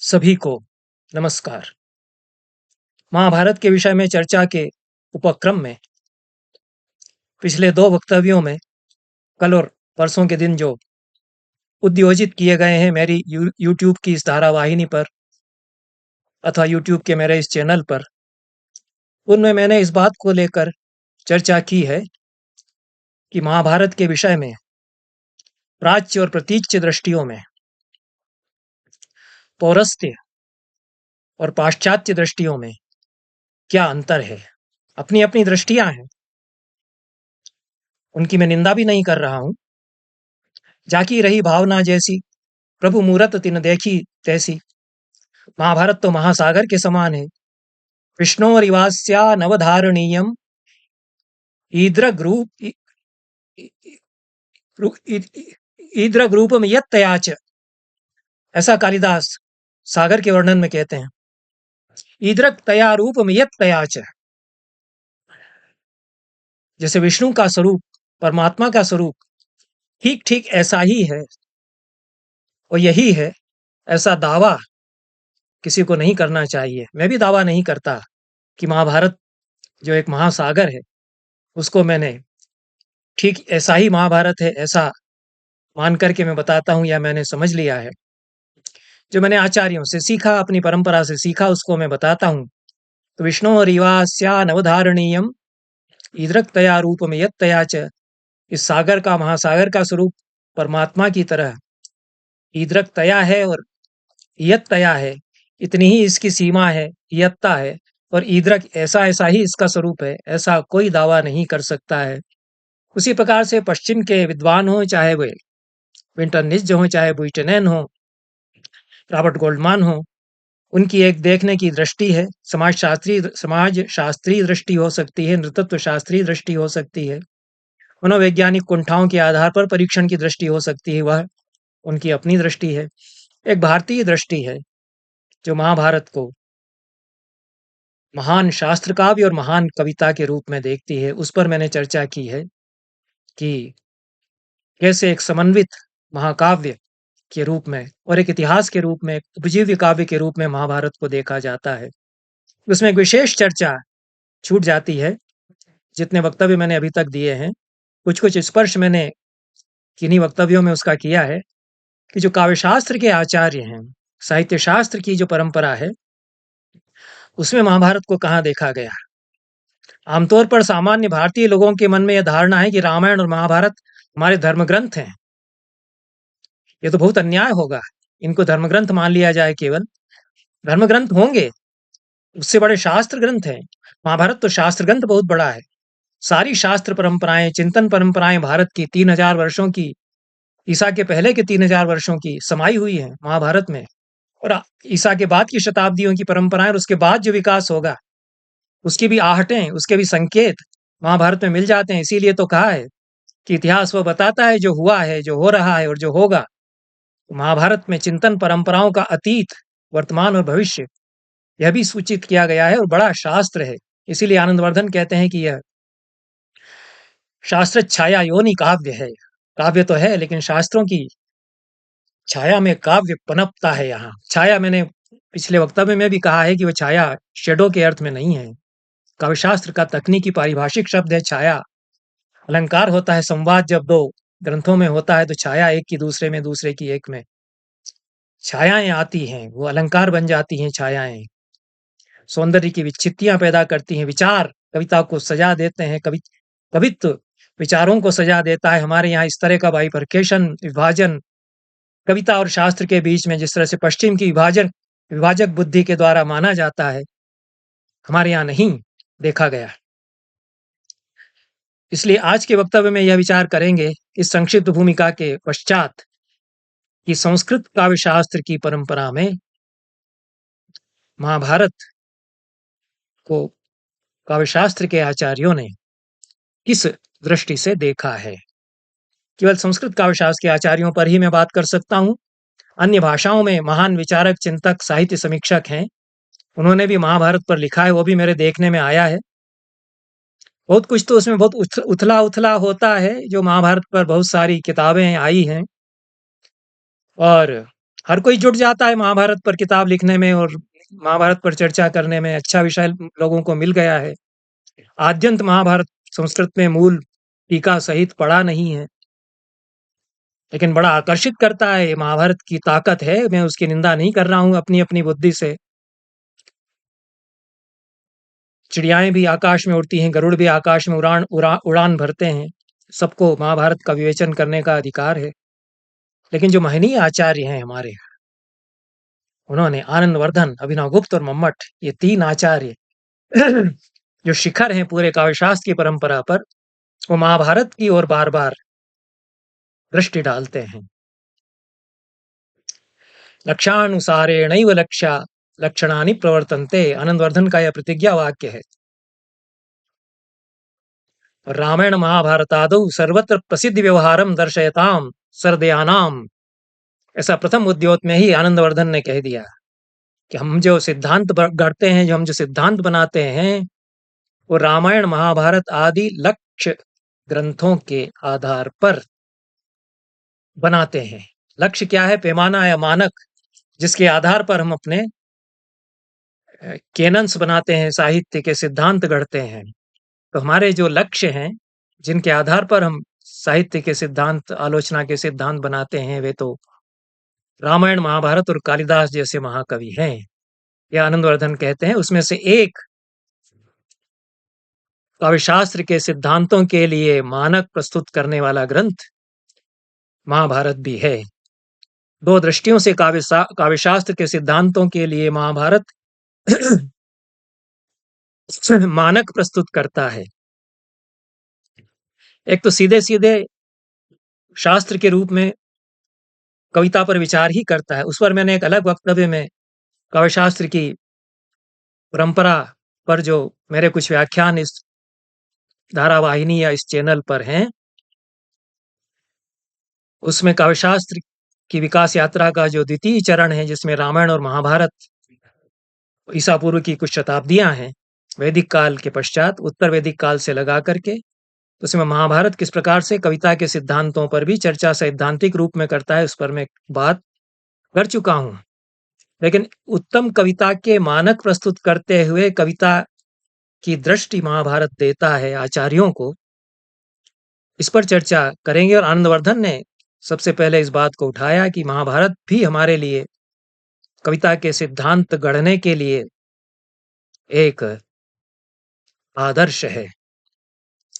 सभी को नमस्कार। महाभारत के विषय में चर्चा के उपक्रम में पिछले 2 वक्तव्यों में कल और परसों के दिन जो उद्योजित किए गए हैं मेरी यूट्यूब की इस धारावाहिनी पर अथवा यूट्यूब के मेरे इस चैनल पर, उनमें मैंने इस बात को लेकर चर्चा की है कि महाभारत के विषय में प्राच्य और प्रतीच्य दृष्टियों में, पौरस्त्य और पाश्चात्य दृष्टियों में क्या अंतर है। अपनी अपनी दृष्टियां हैं, उनकी मैं निंदा भी नहीं कर रहा हूं। जाकी रही भावना जैसी, प्रभु मूरत तिन देखी तैसी। महाभारत तो महासागर के समान है। विष्णोरिवास्या नवधारणीयम ईद्रग रूपम यत्तयाच। ऐसा कालिदास सागर के वर्णन में कहते हैं। ईद्रग तया रूपम यत्तयाच। जैसे विष्णु का स्वरूप, परमात्मा का स्वरूप ठीक ठीक ऐसा ही है और यही है, ऐसा दावा किसी को नहीं करना चाहिए। मैं भी दावा नहीं करता कि महाभारत जो एक महासागर है उसको मैंने ठीक ऐसा ही महाभारत है ऐसा मान करके मैं बताता हूं या मैंने समझ लिया है। जो मैंने आचार्यों से सीखा, अपनी परंपरा से सीखा, उसको मैं बताता हूं। तो विष्णु और इवास्या नवधारणीयम ईद्रक्तया रूप में यत्तया च। इस सागर का, महासागर का स्वरूप परमात्मा की तरह ईद्रक्तया है और यत्तया है, इतनी ही इसकी सीमा है, यत्ता है। और ईद्रक ऐसा ऐसा ही इसका स्वरूप है, ऐसा कोई दावा नहीं कर सकता है। उसी प्रकार से पश्चिम के विद्वान हो, चाहे वे विंटर निज हो, चाहे बुइटनैन हो, रॉबर्ट गोल्डमान हो, उनकी एक देखने की दृष्टि है। समाज शास्त्रीय दृष्टि हो सकती है, नृतत्व शास्त्रीय दृष्टि हो सकती है, मनोवैज्ञानिक कुंठाओं के आधार पर परीक्षण की दृष्टि हो सकती है, वह उनकी अपनी दृष्टि है। एक भारतीय दृष्टि है जो महाभारत को महान शास्त्र काव्य और महान कविता के रूप में देखती है। उस पर मैंने चर्चा की है कि कैसे एक समन्वित महाकाव्य के रूप में और एक इतिहास के रूप में, एक उपजीव्य काव्य के रूप में महाभारत को देखा जाता है। उसमें एक विशेष चर्चा छूट जाती है। जितने वक्तव्य मैंने अभी तक दिए हैं, कुछ कुछ स्पर्श मैंने किन्हीं वक्तव्यों में उसका किया है कि जो काव्यशास्त्र के आचार्य हैं, साहित्य शास्त्र की जो परंपरा है, उसमें महाभारत को कहाँ देखा गया। आमतौर पर सामान्य भारतीय लोगों के मन में यह धारणा है कि रामायण और महाभारत हमारे धर्म ग्रंथ हैं। ये तो बहुत अन्याय होगा, इनको धर्म ग्रंथ मान लिया जाए। केवल धर्म ग्रंथ होंगे, उससे बड़े शास्त्र ग्रंथ हैं। महाभारत तो शास्त्र ग्रंथ बहुत बड़ा है। सारी शास्त्र परंपराएं, चिंतन परंपराएं भारत की 3000 वर्षों की, ईसा के पहले के 3000 वर्षों की समाई हुई है महाभारत में। और ईसा के बाद की शताब्दियों की परंपराएं और उसके बाद जो विकास होगा, उसकी भी आहटें, उसके भी संकेत महाभारत में मिल जाते हैं। इसीलिए तो कहा है कि इतिहास वो बताता है जो हुआ है, जो हो रहा है और जो होगा। महाभारत में चिंतन परंपराओं का अतीत, वर्तमान और भविष्य यह भी सूचित किया गया है और बड़ा शास्त्र है। इसीलिए आनंदवर्धन कहते हैं कि यह शास्त्र छाया योनि काव्य है। काव्य तो है, लेकिन शास्त्रों की छाया में काव्य पनपता है। यहाँ छाया, मैंने पिछले वक्तव्य में भी कहा है कि वह छाया शेडो के अर्थ में नहीं है। काव्यशास्त्र का तकनीकी पारिभाषिक शब्द है छाया। अलंकार होता है संवाद, जब दो ग्रंथों में होता है तो छाया एक की दूसरे में, दूसरे की एक में छायाएं आती हैं, वो अलंकार बन जाती हैं। छायाएं सौंदर्य की विच्छित्तियां पैदा करती हैं, विचार कविता को सजा देते हैं, कवित्व विचारों को सजा देता है। हमारे यहाँ इस तरह का बाइफरकेशन, विभाजन कविता और शास्त्र के बीच में जिस तरह से पश्चिम की विभाजक बुद्धि के द्वारा माना जाता है, हमारे यहाँ नहीं देखा गया। इसलिए आज के वक्तव्य में यह विचार करेंगे इस संक्षिप्त भूमिका के पश्चात कि संस्कृत काव्य शास्त्र की परंपरा में महाभारत को काव्यशास्त्र के आचार्यों ने किस दृष्टि से देखा है। केवल संस्कृत काव्यशास्त्र के आचार्यों पर ही मैं बात कर सकता हूं। अन्य भाषाओं में महान विचारक, चिंतक, साहित्य समीक्षक हैं, उन्होंने भी महाभारत पर लिखा है, वो भी मेरे देखने में आया है। बहुत कुछ तो उसमें बहुत उथला उथला होता है। जो महाभारत पर बहुत सारी किताबें आई हैं और हर कोई जुट जाता है महाभारत पर किताब लिखने में और महाभारत पर चर्चा करने में। अच्छा विषय लोगों को मिल गया है। आद्यंत महाभारत संस्कृत में मूल टीका सहित पढ़ा नहीं है, लेकिन बड़ा आकर्षित करता है। महाभारत की ताकत है, मैं उसकी निंदा नहीं कर रहा हूं अपनी अपनी बुद्धि से। चिड़ियाएं भी आकाश में उड़ती हैं, गरुड़ भी आकाश में उड़ान भरते हैं। सबको महाभारत का विवेचन करने का अधिकार है। लेकिन जो महनीय आचार्य हैं हमारे, उन्होंने आनंदवर्धन, अभिनवगुप्त और मम्मट, ये तीन आचार्य जो शिखर हैं पूरे काव्यशास्त्र की परंपरा पर, वो महाभारत की ओर बार बार दृष्टि डालते हैं। लक्षानुसारेणैव लक्षणानि प्रवर्तन्ते, आनंदवर्धन का यह प्रतिज्ञा वाक्य है। रामायण महाभारतादौ सर्वत्र प्रसिद्ध व्यवहारम दर्शयताम सर्दयानाम, ऐसा प्रथम उद्योत में ही आनंदवर्धन ने कह दिया कि हम जो सिद्धांत गढ़ते हैं, हम जो सिद्धांत बनाते हैं, वो रामायण महाभारत आदि लक्ष्य ग्रंथों के आधार पर बनाते हैं। लक्ष्य क्या है? पैमाना या मानक, जिसके आधार पर हम अपने कैनन्स बनाते हैं, साहित्य के सिद्धांत गढ़ते हैं। तो हमारे जो लक्ष्य हैं, जिनके आधार पर हम साहित्य के सिद्धांत, आलोचना के सिद्धांत बनाते हैं, वे तो रामायण महाभारत और कालिदास जैसे महाकवि हैं। यह आनंदवर्धन कहते हैं। उसमें से एक काव्यशास्त्र के सिद्धांतों के लिए मानक प्रस्तुत करने वाला ग्रंथ महाभारत भी है। दो दृष्टियों से काव्यशास्त्र के सिद्धांतों के लिए महाभारत मानक प्रस्तुत करता है। एक तो सीधे सीधे शास्त्र के रूप में कविता पर विचार ही करता है। उस पर मैंने एक अलग वक्तव्य में काव्यशास्त्र की परंपरा पर जो मेरे कुछ व्याख्यान इस धारावाहिनी या इस चैनल पर हैं, उसमें काव्यशास्त्र की विकास यात्रा का जो द्वितीय चरण है, जिसमें रामायण और महाभारत ईसा पूर्व की कुछ शताब्दियां हैं, वैदिक काल के पश्चात उत्तर वैदिक काल से लगा करके, उसमें महाभारत किस प्रकार से कविता के सिद्धांतों पर भी चर्चा सैद्धांतिक रूप में करता है, उस पर मैं बात कर चुका हूं। लेकिन उत्तम कविता के मानक प्रस्तुत करते हुए कविता की दृष्टि महाभारत देता है आचार्यों को, इस पर चर्चा करेंगे। और आनंदवर्धन ने सबसे पहले इस बात को उठाया कि महाभारत भी हमारे लिए कविता के सिद्धांत गढ़ने के लिए एक आदर्श है।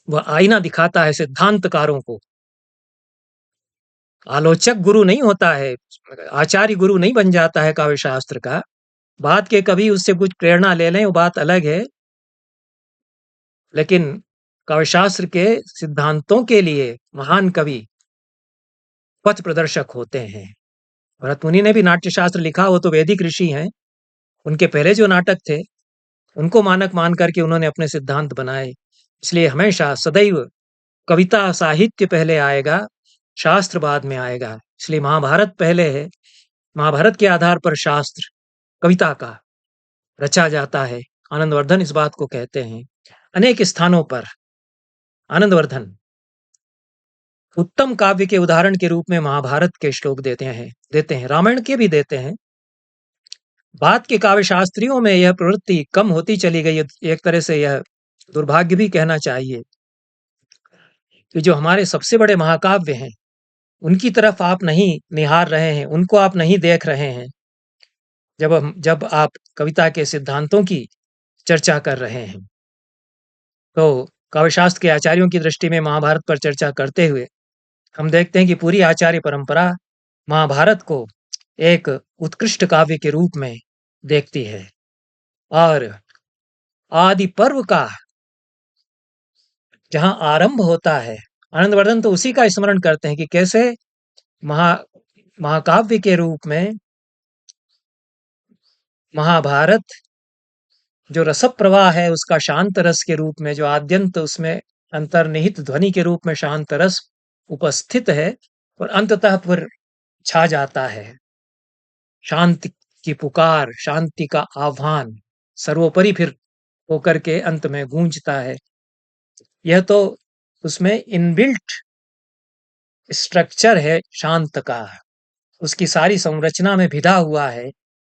वह आईना दिखाता है सिद्धांतकारों को। आलोचक गुरु नहीं होता है, आचार्य गुरु नहीं बन जाता है काव्य शास्त्र का। बात के कभी उससे कुछ प्रेरणा ले लें, वो बात अलग है, लेकिन काव्यशास्त्र के सिद्धांतों के लिए महान कवि पथ प्रदर्शक होते हैं। भरत मुनि ने भी नाट्यशास्त्र लिखा, वो तो वैदिक ऋषि हैं। उनके पहले जो नाटक थे, उनको मानक मान करके उन्होंने अपने सिद्धांत बनाए। इसलिए हमेशा सदैव कविता साहित्य पहले आएगा, शास्त्र बाद में आएगा। इसलिए महाभारत पहले है, महाभारत के आधार पर शास्त्र कविता का रचा जाता है। आनंदवर्धन इस बात को कहते हैं। अनेक स्थानों पर आनंदवर्धन उत्तम काव्य के उदाहरण के रूप में महाभारत के श्लोक देते हैं, रामायण के भी देते हैं। बाद के काव्य शास्त्रियों में यह प्रवृत्ति कम होती चली गई। एक तरह से यह दुर्भाग्य भी कहना चाहिए कि जो हमारे सबसे बड़े महाकाव्य हैं, उनकी तरफ आप नहीं निहार रहे हैं, उनको आप नहीं देख रहे हैं जब आप कविता के सिद्धांतों की चर्चा कर रहे हैं। तो काव्यशास्त्र के आचार्यों की दृष्टि में महाभारत पर चर्चा करते हुए हम देखते हैं कि पूरी आचार्य परंपरा महाभारत को एक उत्कृष्ट काव्य के रूप में देखती है। और आदि पर्व का जहां आरंभ होता है, आनंदवर्धन तो उसी का स्मरण करते हैं कि कैसे महाकाव्य के रूप में महाभारत जो रस प्रवाह है, उसका शांत रस के रूप में, जो आद्यंत उसमें अंतर्निहित ध्वनि के रूप में शांत रस उपस्थित है, और अंततः फिर छा जाता है शांति की पुकार, शांति का आह्वान सर्वोपरि फिर होकर के अंत में गूंजता है। यह तो उसमें इनबिल्ट स्ट्रक्चर है शांत का। उसकी सारी संरचना में भिदा हुआ है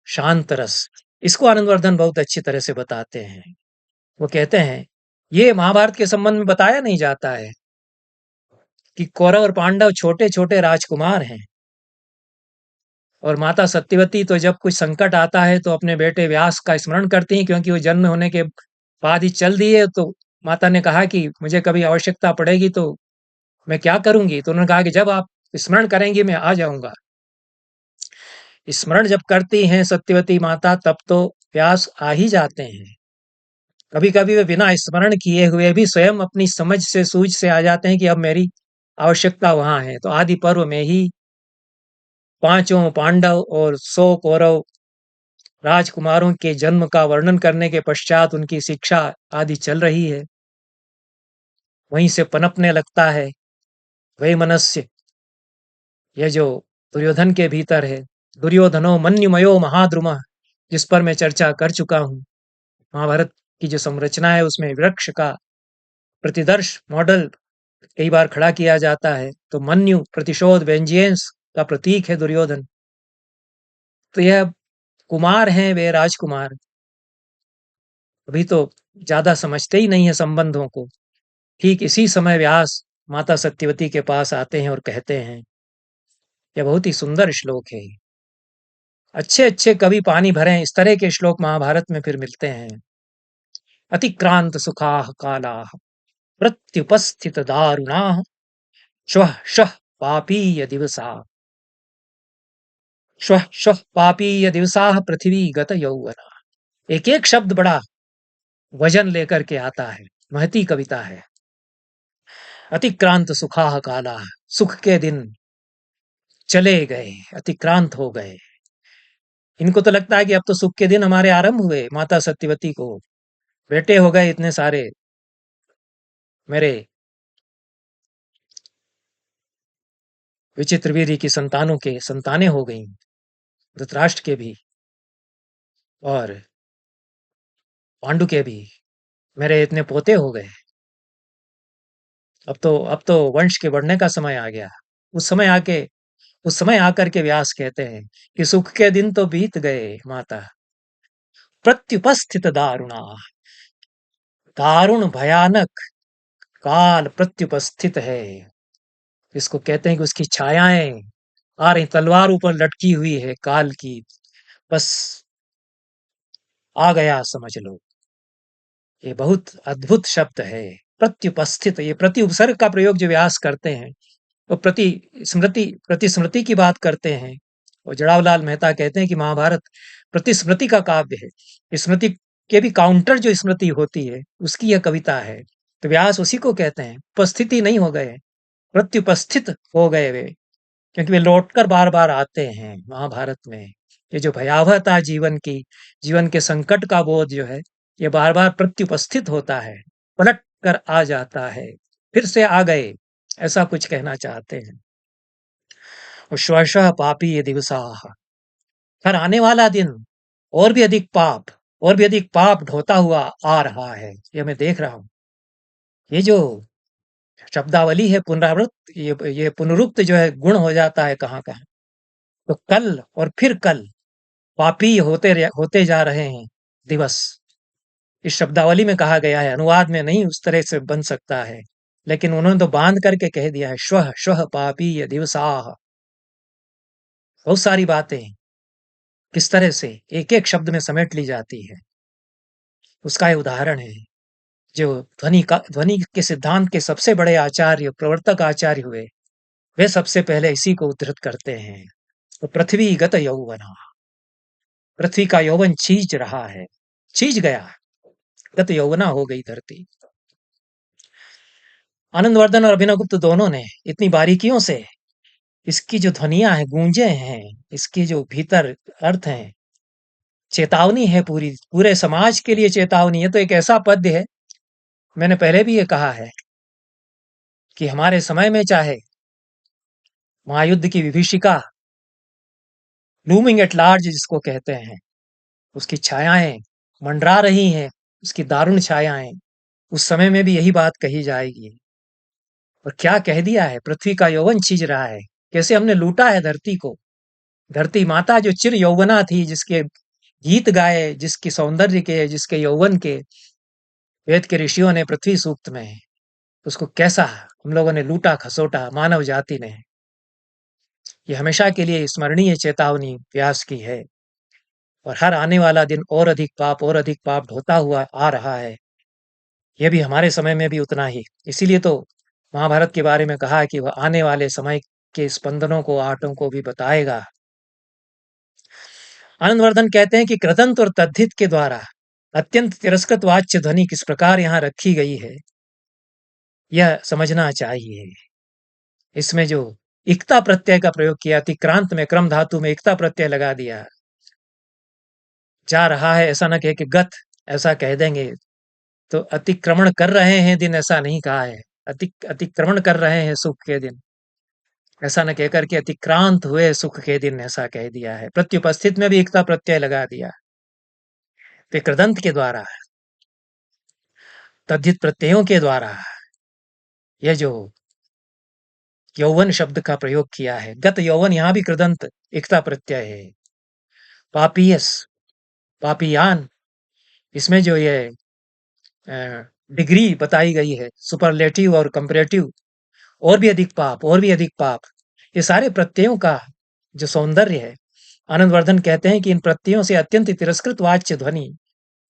शांत रस। इसको आनंदवर्धन बहुत अच्छी तरह से बताते हैं। वो कहते हैं, ये महाभारत के संबंध में बताया नहीं जाता है कि कौरव और पांडव छोटे-छोटे राजकुमार हैं और माता सत्यवती तो जब कुछ संकट आता है तो अपने बेटे व्यास का स्मरण करती हैं, क्योंकि वो जन्म होने के बाद ही चल दिए। तो माता ने कहा कि मुझे कभी आवश्यकता पड़ेगी तो मैं क्या करूंगी? तो उन्होंने कहा कि जब आप स्मरण करेंगी मैं आ जाऊंगा। स्मरण जब करती हैं सत्यवती माता तब तो व्यास आ ही जाते हैं। कभी कभी वे बिना स्मरण किए हुए भी स्वयं अपनी समझ से सूझ से आ जाते हैं कि अब मेरी आवश्यकता वहां है। तो आदि पर्व में ही पांचों पांडव और 100 कौरव राजकुमारों के जन्म का वर्णन करने के पश्चात उनकी शिक्षा आदि चल रही है। वहीं से पनपने लगता है वैमनस्य, यह जो दुर्योधन के भीतर है। दुर्योधनो मन्युमयो महाद्रुमः, जिस पर मैं चर्चा कर चुका हूं। महाभारत की जो संरचना है उसमें वृक्ष का प्रतिदर्श मॉडल कई बार खड़ा किया जाता है। तो मन्यु प्रतिशोध वेंजियंस का प्रतीक है दुर्योधन। तो यह कुमार हैं वे राजकुमार, अभी तो ज्यादा समझते ही नहीं है संबंधों को। ठीक इसी समय व्यास माता सत्यवती के पास आते हैं और कहते हैं, यह बहुत ही सुंदर श्लोक है। अच्छे अच्छे कवि पानी भरें इस तरह के श्लोक महाभारत में फिर मिलते हैं। अतिक्रांत सुखाः कालाः प्रत्युपस्थित दारुणाः श्वः श्वः पापीय दिवसाः, श्वः श्वः पापीय दिवसाः पृथ्वी गत यौवना। एक एक शब्द बड़ा वजन लेकर के आता है, महती कविता है। अतिक्रांत सुखाः कालाः, सुख के दिन चले गए, अतिक्रांत हो गए। इनको तो लगता है कि अब तो सुख के दिन हमारे आरंभ हुए। माता सत्यवती को बेटे हो गए इतने सारे, मेरे विचित्रवीर्य की संतानों के संतानें हो गईं, धृतराष्ट्र के भी और पांडु के भी। मेरे इतने पोते हो गए। अब तो वंश के बढ़ने का समय आ गया। उस समय आकर के व्यास कहते हैं कि सुख के दिन तो बीत गए माता, प्रत्युपस्थित दारुणा, दारुण भयानक काल प्रत्युपस्थित है। इसको कहते हैं कि उसकी छायाएं आ रही, तलवार ऊपर लटकी हुई है काल की, बस आ गया समझ लो। ये बहुत अद्भुत शब्द है प्रत्युपस्थित। ये प्रति उपसर्ग का प्रयोग जो व्यास करते हैं वो प्रति स्मृति की बात करते हैं। और जड़ावलाल मेहता कहते हैं कि महाभारत प्रतिस्मृति का काव्य है। स्मृति के भी काउंटर जो स्मृति होती है उसकी यह कविता है। तो व्यास उसी को कहते हैं। उपस्थिति नहीं हो गए, प्रत्युपस्थित हो गए वे, क्योंकि वे लौटकर बार बार आते हैं महाभारत में। ये जो भयावहता जीवन की, जीवन के संकट का बोध जो है, ये बार बार प्रत्युपस्थित होता है, पलट कर आ जाता है। फिर से आ गए, ऐसा कुछ कहना चाहते हैं। श्वः पापी ये दिवसाः, फिर आने वाला दिन और भी अधिक पाप, और भी अधिक पाप ढोता हुआ आ रहा है। ये मैं देख रहा हूं। ये जो शब्दावली है पुनरावृत, ये पुनरुक्त जो है गुण हो जाता है कहाँ कहाँ। तो कल और फिर कल पापी होते जा रहे हैं दिवस। इस शब्दावली में कहा गया है, अनुवाद में नहीं उस तरह से बन सकता है, लेकिन उन्होंने तो बांध करके कह दिया है, श्वः श्वः पापी दिवसाः। बहुत सारी बातें किस तरह से एक एक शब्द में समेट ली जाती है, उसका एक उदाहरण है। जो ध्वनि के सिद्धांत के सबसे बड़े आचार्य प्रवर्तक आचार्य हुए, वे सबसे पहले इसी को उद्धृत करते हैं। तो पृथ्वी गत यौवना, पृथ्वी का यौवन छींच रहा है, छींच गया, गत यौवना हो गई धरती। आनंदवर्धन और अभिनवगुप्त दोनों ने इतनी बारीकियों से इसकी जो ध्वनियां हैं, गूंजे हैं, इसके जो भीतर अर्थ हैं, चेतावनी है, पूरी पूरे समाज के लिए चेतावनी है। तो एक ऐसा पद्य है, मैंने पहले भी ये कहा है कि हमारे समय में चाहे महायुद्ध की विभीषिका, लूमिंग एट लार्ज जिसको कहते हैं, उसकी छायाएं मंडरा रही हैं, उसकी दारुण छायाएं, उस समय में भी यही बात कही जाएगी। और क्या कह दिया है, पृथ्वी का यौवन छीज रहा है, कैसे हमने लूटा है धरती को। धरती माता जो चिर यौवना थी, जिसके गीत गाए, जिसके सौंदर्य के, जिसके यौवन के वेद के ऋषियों ने पृथ्वी सूक्त में, उसको कैसा हम लोगों ने लूटा खसोटा मानव जाति ने। ये हमेशा के लिए स्मरणीय चेतावनी व्यास की है। और हर आने वाला दिन और अधिक पाप ढोता हुआ आ रहा है। यह भी हमारे समय में भी उतना ही। इसीलिए तो महाभारत के बारे में कहा है कि वह आने वाले समय के स्पंदनों को, आटों को भी बताएगा। आनंदवर्धन कहते हैं कि कृदंत और तद्धित के द्वारा अत्यंत तिरस्कृत वाच्य ध्वनि किस प्रकार यहाँ रखी गई है, यह समझना चाहिए। इसमें जो इक्ता प्रत्यय का प्रयोग किया, अतिक्रांत में क्रम धातु में इक्ता प्रत्यय लगा दिया। जा रहा है ऐसा न कहे कि गत, ऐसा कह देंगे तो अतिक्रमण कर रहे हैं दिन, ऐसा नहीं कहा है। अतिक्रमण कर रहे हैं सुख के दिन, ऐसा न कहकर के अतिक्रांत हुए सुख के दिन, ऐसा कह दिया है। प्रत्युपस्थित में भी इक्ता प्रत्यय लगा दिया। तो कृदंत के द्वारा, तद्धित प्रत्ययों के द्वारा यह जो यौवन शब्द का प्रयोग किया है, गत यौवन, यहां भी कृदंत इक्ता प्रत्यय है। पापियस, पापियान, इसमें जो ये डिग्री बताई गई है, सुपरलेटिव और कंपैरेटिव, और भी अधिक पाप, और भी अधिक पाप, ये सारे प्रत्ययों का जो सौंदर्य है, आनंदवर्धन कहते हैं कि इन प्रत्ययों से अत्यंत तिरस्कृत वाच्य ध्वनि,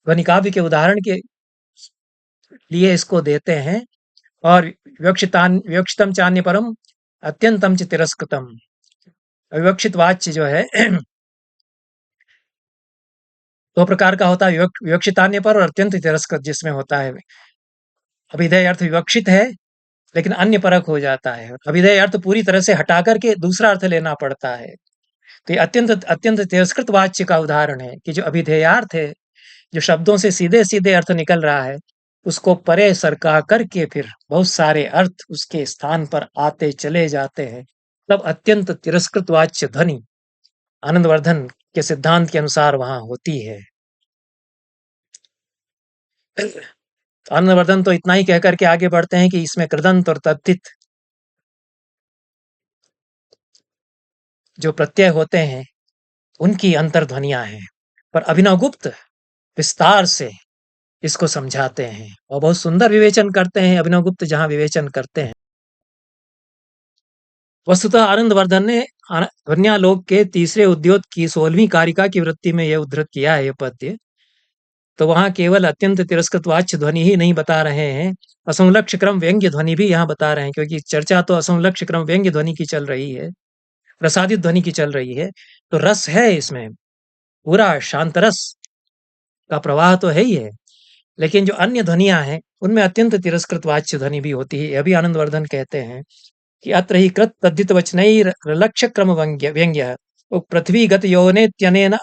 ध्वनि काव्य के उदाहरण के लिए इसको देते हैं। और विवक्षितम चान्य परम अत्यंतम च तिरस्कृतम, अविवक्षित वाच्य जो है दो प्रकार का होता है, विवक्षितान्य पर और अत्यंत तिरस्कृत, जिसमें होता है अभिधेय अर्थ विवक्षित है लेकिन अन्य परक हो जाता है, अभिधेय अर्थ पूरी तरह से हटा करके दूसरा अर्थ लेना पड़ता है। तो ये अत्यंत अत्यंत तिरस्कृत वाच्य का उदाहरण है कि जो अभिधेयार्थ है, जो शब्दों से सीधे सीधे अर्थ निकल रहा है, उसको परे सरका करके फिर बहुत सारे अर्थ उसके स्थान पर आते चले जाते हैं, तब अत्यंत तिरस्कृत वाच्य ध्वनि आनंदवर्धन के सिद्धांत के अनुसार वहां होती है। आनंदवर्धन तो इतना ही कहकर के आगे बढ़ते हैं कि इसमें कृदंत और तद्धित जो प्रत्यय होते हैं, उनकी अंतर्ध्वनियां हैं। पर अभिनवगुप्त विस्तार से इसको समझाते हैं और बहुत सुंदर विवेचन करते हैं। अभिनवगुप्त जहां विवेचन करते हैं, वस्तुतः आनंदवर्धन ने ध्वन्यालोक के तीसरे उद्योत की 16वीं कारिका की वृत्ति में यह उद्धृत किया है, यह पद्य। तो वहां केवल अत्यंत तिरस्कृत वाच्य ध्वनि ही नहीं बता रहे हैं, असंलक्ष्य क्रम व्यंग्य ध्वनि भी यहाँ बता रहे हैं, क्योंकि चर्चा तो असंलक्ष्य क्रम व्यंग्य ध्वनि की चल रही है, प्रसादित ध्वनि की चल रही है। तो रस है इसमें, पूरा शांत रस का प्रवाह तो है ही है, लेकिन जो अन्य ध्वनियां हैं उनमें अत्यंत तिरस्कृत वाच्य ध्वनि भी होती है। अभी आनंदवर्धन कहते हैं कि अत्र ही कृत तद्धित वचनैर लक्ष्य क्रम व्यंग्य पृथ्वीगत यौनेत्यनेन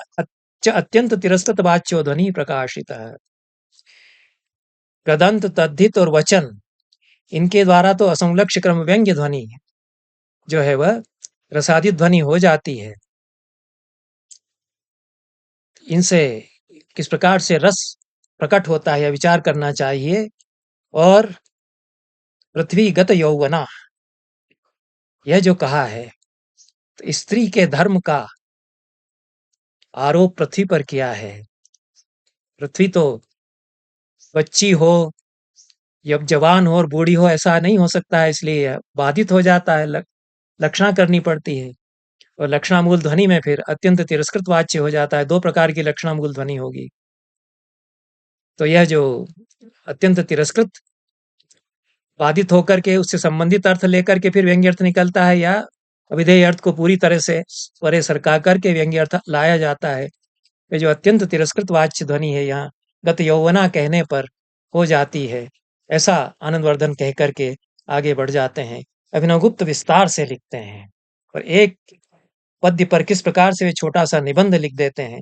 अत्यंत तिरस्कृत वाच्यो ध्वनि प्रकाशितः। कृदंत, तद्धित और वचन, इनके द्वारा तो असंलक्ष्य क्रम व्यंग्य ध्वनि जो है वह रसादित ध्वनि हो जाती है। इनसे किस प्रकार से रस प्रकट होता है विचार करना चाहिए। और पृथ्वीगत यौवना, यह जो कहा है, तो स्त्री के धर्म का आरोप पृथ्वी पर किया है। पृथ्वी तो बच्ची हो या जवान हो और बूढ़ी हो ऐसा नहीं हो सकता है, इसलिए बाधित हो जाता है, लक्षणा करनी पड़ती है। और लक्षणामूल ध्वनि में फिर अत्यंत तिरस्कृत वाच्य हो जाता है, दो प्रकार की लक्षणामूल ध्वनि होगी। तो यह जो अत्यंत तिरस्कृत बाधित होकर के उससे संबंधित अर्थ लेकर के फिर व्यंग्य अर्थ निकलता है, या अविधेय अर्थ को पूरी तरह से परे सरका करके व्यंग्य अर्थ लाया जाता है। ये जो अत्यंत तिरस्कृत वाच्य ध्वनि है यहाँ गत यौवना कहने पर हो जाती है, ऐसा आनंदवर्धन कह करके आगे बढ़ जाते हैं। अभिनवगुप्त विस्तार से लिखते हैं और एक पद्य पर किस प्रकार से वे छोटा सा निबंध लिख देते हैं,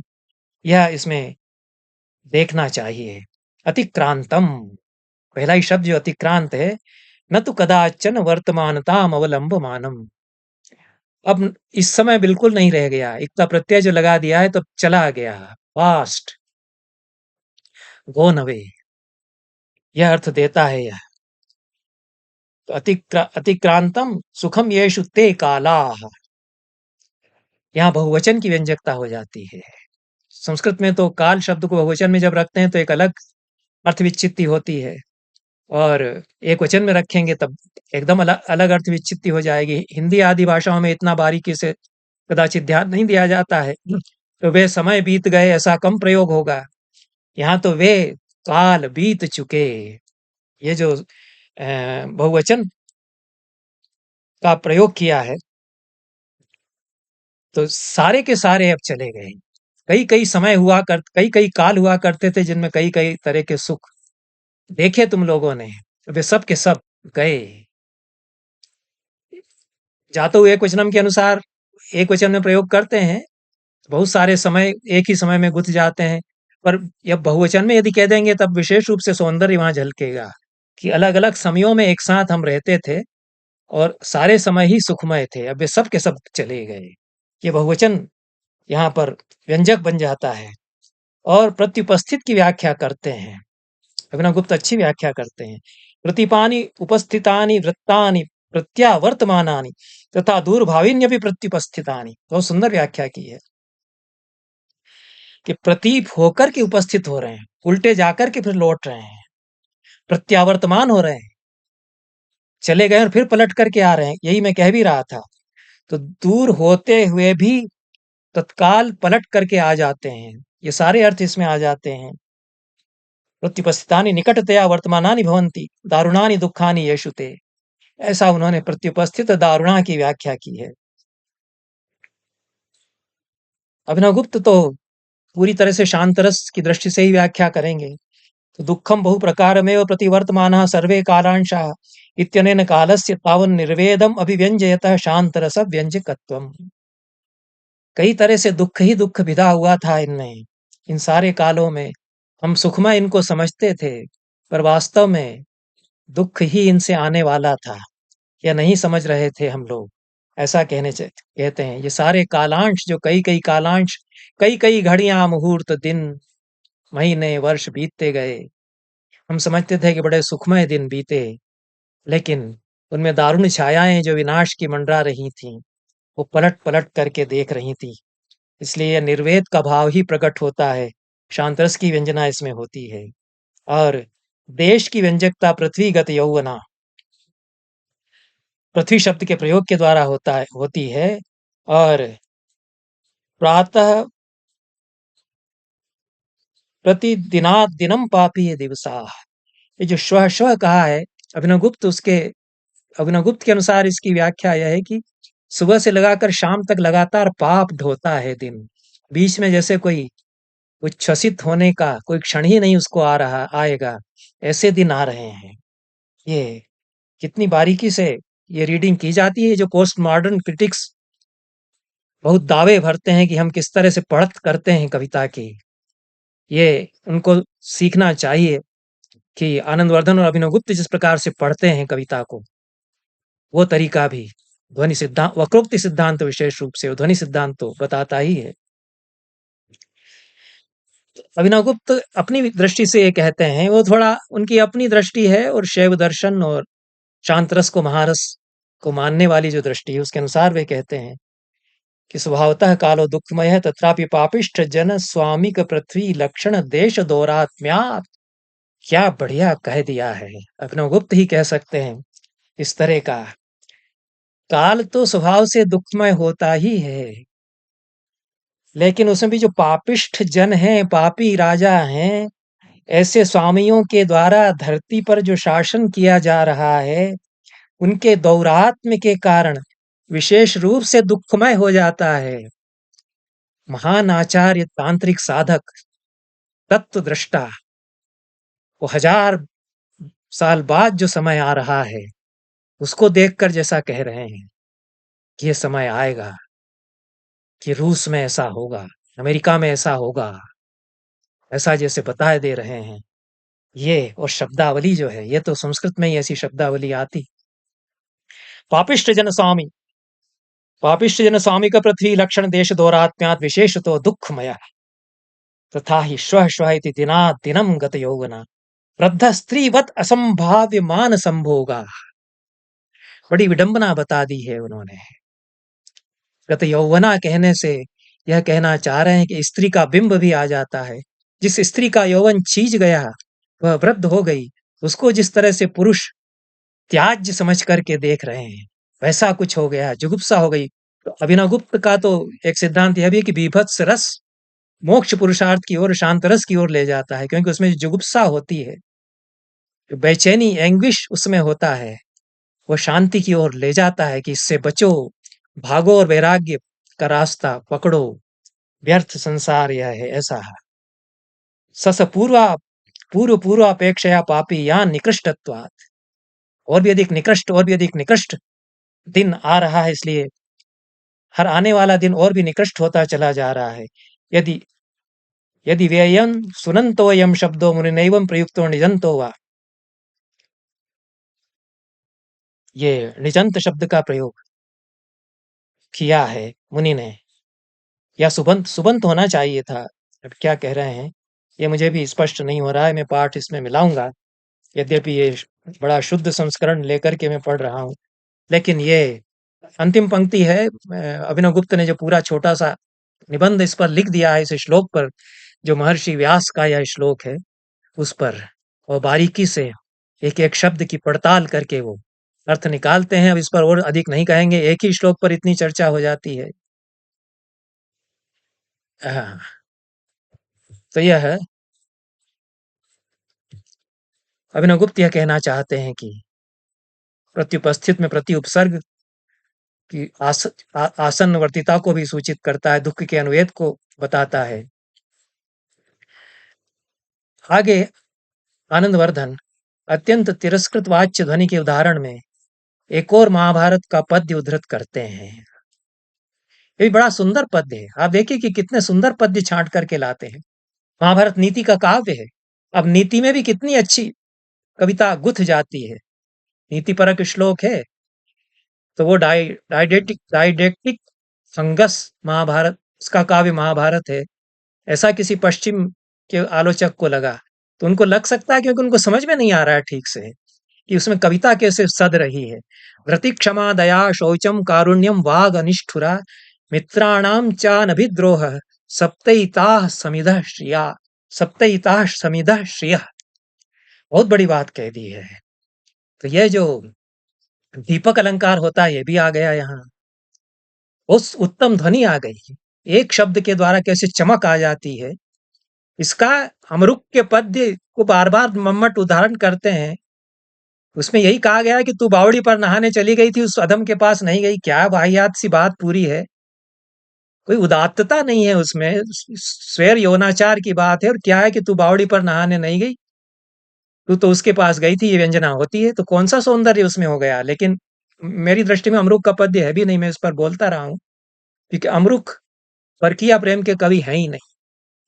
यह इसमें देखना चाहिए। अतिक्रांतम, पहला ही शब्द जो अतिक्रांत है, न तो कदाचन वर्तमानताम अवलंबमानम। अब इस समय बिल्कुल नहीं रह गया, इक्ता प्रत्यय जो लगा दिया है तो चला गया, पास्ट, गॉन अवे, यह अर्थ देता है यह। तो अतिक्रांतम सुखम येषु ते कालाः, यहाँ बहुवचन की व्यंजकता हो जाती है। संस्कृत में तो काल शब्द को बहुवचन में जब रखते हैं तो एक अलग अर्थ विच्छित्ति होती है, और एक वचन में रखेंगे तब एकदम अलग अर्थ विच्छित्ति हो जाएगी। हिंदी आदि भाषाओं में इतना बारीकी से कदाचित ध्यान नहीं दिया जाता है, तो वे समय बीत गए ऐसा कम प्रयोग होगा। यहाँ तो वे काल बीत चुके, ये जो बहुवचन का प्रयोग किया है, तो सारे के सारे अब चले गए। कई कई समय हुआ कर कई कई काल हुआ करते थे जिनमें कई कई तरह के सुख देखे तुम लोगों ने, वे सब के सब गए। जातो एक वचनम के अनुसार एक वचन में प्रयोग करते हैं, बहुत सारे समय एक ही समय में गुथ जाते हैं, पर जब बहुवचन में यदि कह देंगे तब विशेष रूप से सौंदर्य वहां झलकेगा कि अलग अलग समयों में एक साथ हम रहते थे और सारे समय ही सुखमय थे, अब वे सब के सब चले गए। ये बहुवचन यहाँ पर व्यंजक बन जाता है। और प्रत्युपस्थित की व्याख्या करते हैं, अभिनवगुप्त अच्छी व्याख्या करते हैं। प्रतिपानि उपस्थितानि वृत्तानि प्रत्यावर्तमानानि तथा दूरभाविन्यपि प्रत्युपस्थितानि, बहुत सुंदर व्याख्या की है कि प्रतीप होकर के उपस्थित हो रहे हैं, उल्टे जाकर के फिर लौट रहे हैं, प्रत्यावर्तमान हो रहे हैं, चले गए और फिर पलट करके आ रहे हैं, यही मैं कह भी रहा था। तो दूर होते हुए भी तत्काल पलट करके आ जाते हैं, ये सारे अर्थ इसमें आ जाते हैं। प्रत्युपस्थितानि निकटतया वर्तमानानि भवन्ति दारुणानि दुखानि येषु ते, ऐसा उन्होंने प्रत्युपस्थित दारुणा की व्याख्या की है। अभिनवगुप्त तो पूरी तरह से शांतरस की दृष्टि से ही व्याख्या करेंगे। तो दुःखं बहु प्रकारमेव प्रतिवर्तमानः सर्वे कालांशाः इत्यनेन कालस्य तावन् निर्वेदम् अभिव्यञ्जयतः शांतरस व्यंजकत्वम्। कई तरह से दुख ही दुख विधा हुआ था इनमें, इन सारे कालों में। हम सुखमय इनको समझते थे, पर वास्तव में दुख ही इनसे आने वाला था, या नहीं समझ रहे थे हम लोग, ऐसा कहते हैं। ये सारे कालांश जो कई कई कालांश, कई कई घड़ियां मुहूर्त दिन महीने वर्ष बीतते गए, हम समझते थे कि बड़े सुखमय दिन बीते, लेकिन उनमें दारुण छायाएं जो विनाश की मंडरा रही थीं, वो पलट पलट करके देख रही थी। इसलिए यह निर्वेद का भाव ही प्रकट होता है, शांतरस की व्यंजना इसमें होती है। और देश की व्यंजकता पृथ्वीगत यौवना, पृथ्वी शब्द के प्रयोग के द्वारा होती है। और प्रातः प्रतिदिनात् दिनम पापी ये दिवसा, ये जो श्व श्व कहा है अभिनवगुप्त के अनुसार इसकी व्याख्या यह है कि सुबह से लगाकर शाम तक लगातार पाप ढोता है दिन, बीच में जैसे कोई उच्छ्वसित होने का कोई क्षण ही नहीं उसको आएगा, ऐसे दिन आ रहे हैं। ये कितनी बारीकी से ये रीडिंग की जाती है। जो पोस्ट मॉडर्न क्रिटिक्स बहुत दावे भरते हैं कि हम किस तरह से पढ़त करते हैं कविता की, ये उनको सीखना चाहिए कि आनंदवर्धन और अभिनवगुप्त जिस प्रकार से पढ़ते हैं कविता को, वो तरीका भी ध्वनि सिद्धांत, वक्रोक्ति सिद्धांत विशेष रूप से ध्वनि सिद्धांत तो बताता ही है। अभिनवगुप्त अपनी दृष्टि से ये कहते हैं, वो थोड़ा उनकी अपनी दृष्टि है, और शैव दर्शन और शांतरस को महारस को मानने वाली जो दृष्टि है उसके अनुसार वे कहते हैं कि स्वभावतः कालो दुखमय है तथापि पापिष्ठ जन स्वामिक पृथ्वी लक्षण देश दौरात्म्यात्। क्या बढ़िया कह दिया है, अभिनवगुप्त ही कह सकते हैं इस तरह का। काल तो स्वभाव से दुखमय होता ही है, लेकिन उसमें भी जो पापिष्ठ जन हैं, पापी राजा हैं, ऐसे स्वामियों के द्वारा धरती पर जो शासन किया जा रहा है, उनके दौरात्म्य के कारण विशेष रूप से दुखमय हो जाता है। महान आचार्य, तांत्रिक साधक, तत्व दृष्टा, वो 1000 साल बाद जो समय आ रहा है उसको देखकर जैसा कह रहे हैं कि ये समय आएगा कि रूस में ऐसा होगा, अमेरिका में ऐसा होगा, ऐसा जैसे बता दे रहे हैं ये। और शब्दावली जो है, ये तो संस्कृत में ही ऐसी शब्दावली आती। पापिष्ट जन स्वामी, पापिष्ट जन स्वामी का पृथ्वी लक्षण देश दौरात्म्यात् विशेष तो दुखमय तथा ही श्व श्व इति दिनात् दिनम गत यौवना वृद्ध स्त्रीवत असंभाव्य मान संभोगा। बड़ी विडंबना बता दी है उन्होंने। गत यौवना कहने से यह कहना चाह रहे हैं कि स्त्री का बिंब भी आ जाता है। जिस स्त्री का यौवन छीज गया, वह वृद्ध हो गई, उसको जिस तरह से पुरुष त्याज्य समझ करके देख रहे हैं, वैसा कुछ हो गया, जुगुप्सा हो गई। तो अभिनवगुप्त का तो एक सिद्धांत यह भी है कि बीभत्स रस मोक्ष पुरुषार्थ की ओर, शांत रस की ओर ले जाता है, क्योंकि उसमें जो जुगुप्सा होती है, जो बेचैनी, एंग्विश उसमें होता है, वो शांति की ओर ले जाता है कि इससे बचो, भागो और वैराग्य का रास्ता पकड़ो, व्यर्थ संसार यह है, ऐसा है। सस पूर्वा पूर्व पूर्वापेक्षया पापी या निकृष्टत्वात्, और भी अधिक निकृष्ट, और भी अधिक निकृष्ट दिन आ रहा है, इसलिए हर आने वाला दिन और भी निकृष्ट होता चला जा रहा है। यदि यदि व्ययं सुनन्तोऽयं शब्दो मुनिनैवं प्रयुक्तो निजन्तो वा, ये निजंत शब्द का प्रयोग किया है मुनि ने, या सुबंत सुबंत होना चाहिए था। अब क्या कह रहे हैं ये मुझे भी स्पष्ट नहीं हो रहा है, मैं पाठ इसमें मिलाऊंगा, यद्यपि ये बड़ा शुद्ध संस्करण लेकर के मैं पढ़ रहा हूँ, लेकिन ये अंतिम पंक्ति है। अभिनव गुप्त ने जो पूरा छोटा सा निबंध इस पर लिख दिया है, इस श्लोक पर, जो महर्षि व्यास का यह श्लोक है, उस पर और बारीकी से एक एक शब्द की पड़ताल करके वो अर्थ निकालते हैं। अब इस पर और अधिक नहीं कहेंगे, एक ही श्लोक पर इतनी चर्चा हो जाती है। हाँ, तो यह है, अभिनव गुप्त यह कहना चाहते हैं कि प्रत्युपस्थित में प्रति उपसर्ग की आसन्नवर्तीता को भी सूचित करता है, दुख के अनुवेद को बताता है। आगे आनंदवर्धन अत्यंत तिरस्कृत वाच्य ध्वनि के उदाहरण में एक और महाभारत का पद्य उद्धृत करते हैं। ये भी बड़ा सुंदर पद्य है, आप देखिए कि कितने सुंदर पद्य छांट करके लाते हैं। महाभारत नीति का काव्य है, अब नीति में भी कितनी अच्छी कविता गुथ जाती है। नीति परक श्लोक है, तो वो डाइडेक्टिक फंगस महाभारत, उसका काव्य महाभारत है, ऐसा किसी पश्चिम के आलोचक को लगा। तो उनको लग सकता है क्योंकि उनको समझ में नहीं आ रहा है ठीक से कि उसमें कविता कैसे सद रही है। व्रति क्षमा दया शौचम कारुण्यम वाग अनिष्ठुरा मित्राणाम चानभिद्रोह सप्तैताः समिधः श्रिया, सप्तैताः समिधः श्रियः, बहुत बड़ी बात कह दी है। तो यह जो दीपक अलंकार होता है, ये भी आ गया यहाँ, उस उत्तम ध्वनि आ गई, एक शब्द के द्वारा कैसे चमक आ जाती है। इसका अमरुक के पद्य को बार बार मम्मट उदाहरण करते हैं, उसमें यही कहा गया है कि तू बावड़ी पर नहाने चली गई थी, उस अधम के पास नहीं गई। क्या वाहियात सी बात पूरी है, कोई उदात्तता नहीं है उसमें, स्वैर यौनाचार की बात है। और क्या है कि तू बावड़ी पर नहाने नहीं गई, तू तो उसके पास गई थी, ये व्यंजना होती है। तो कौन सा सौंदर्य उसमें हो गया। लेकिन मेरी दृष्टि में अमरुक का पद्य है भी नहीं, मैं इस पर बोलता रहा हूं, क्योंकि अमरुक परकिया प्रेम के कवि हैं ही नहीं।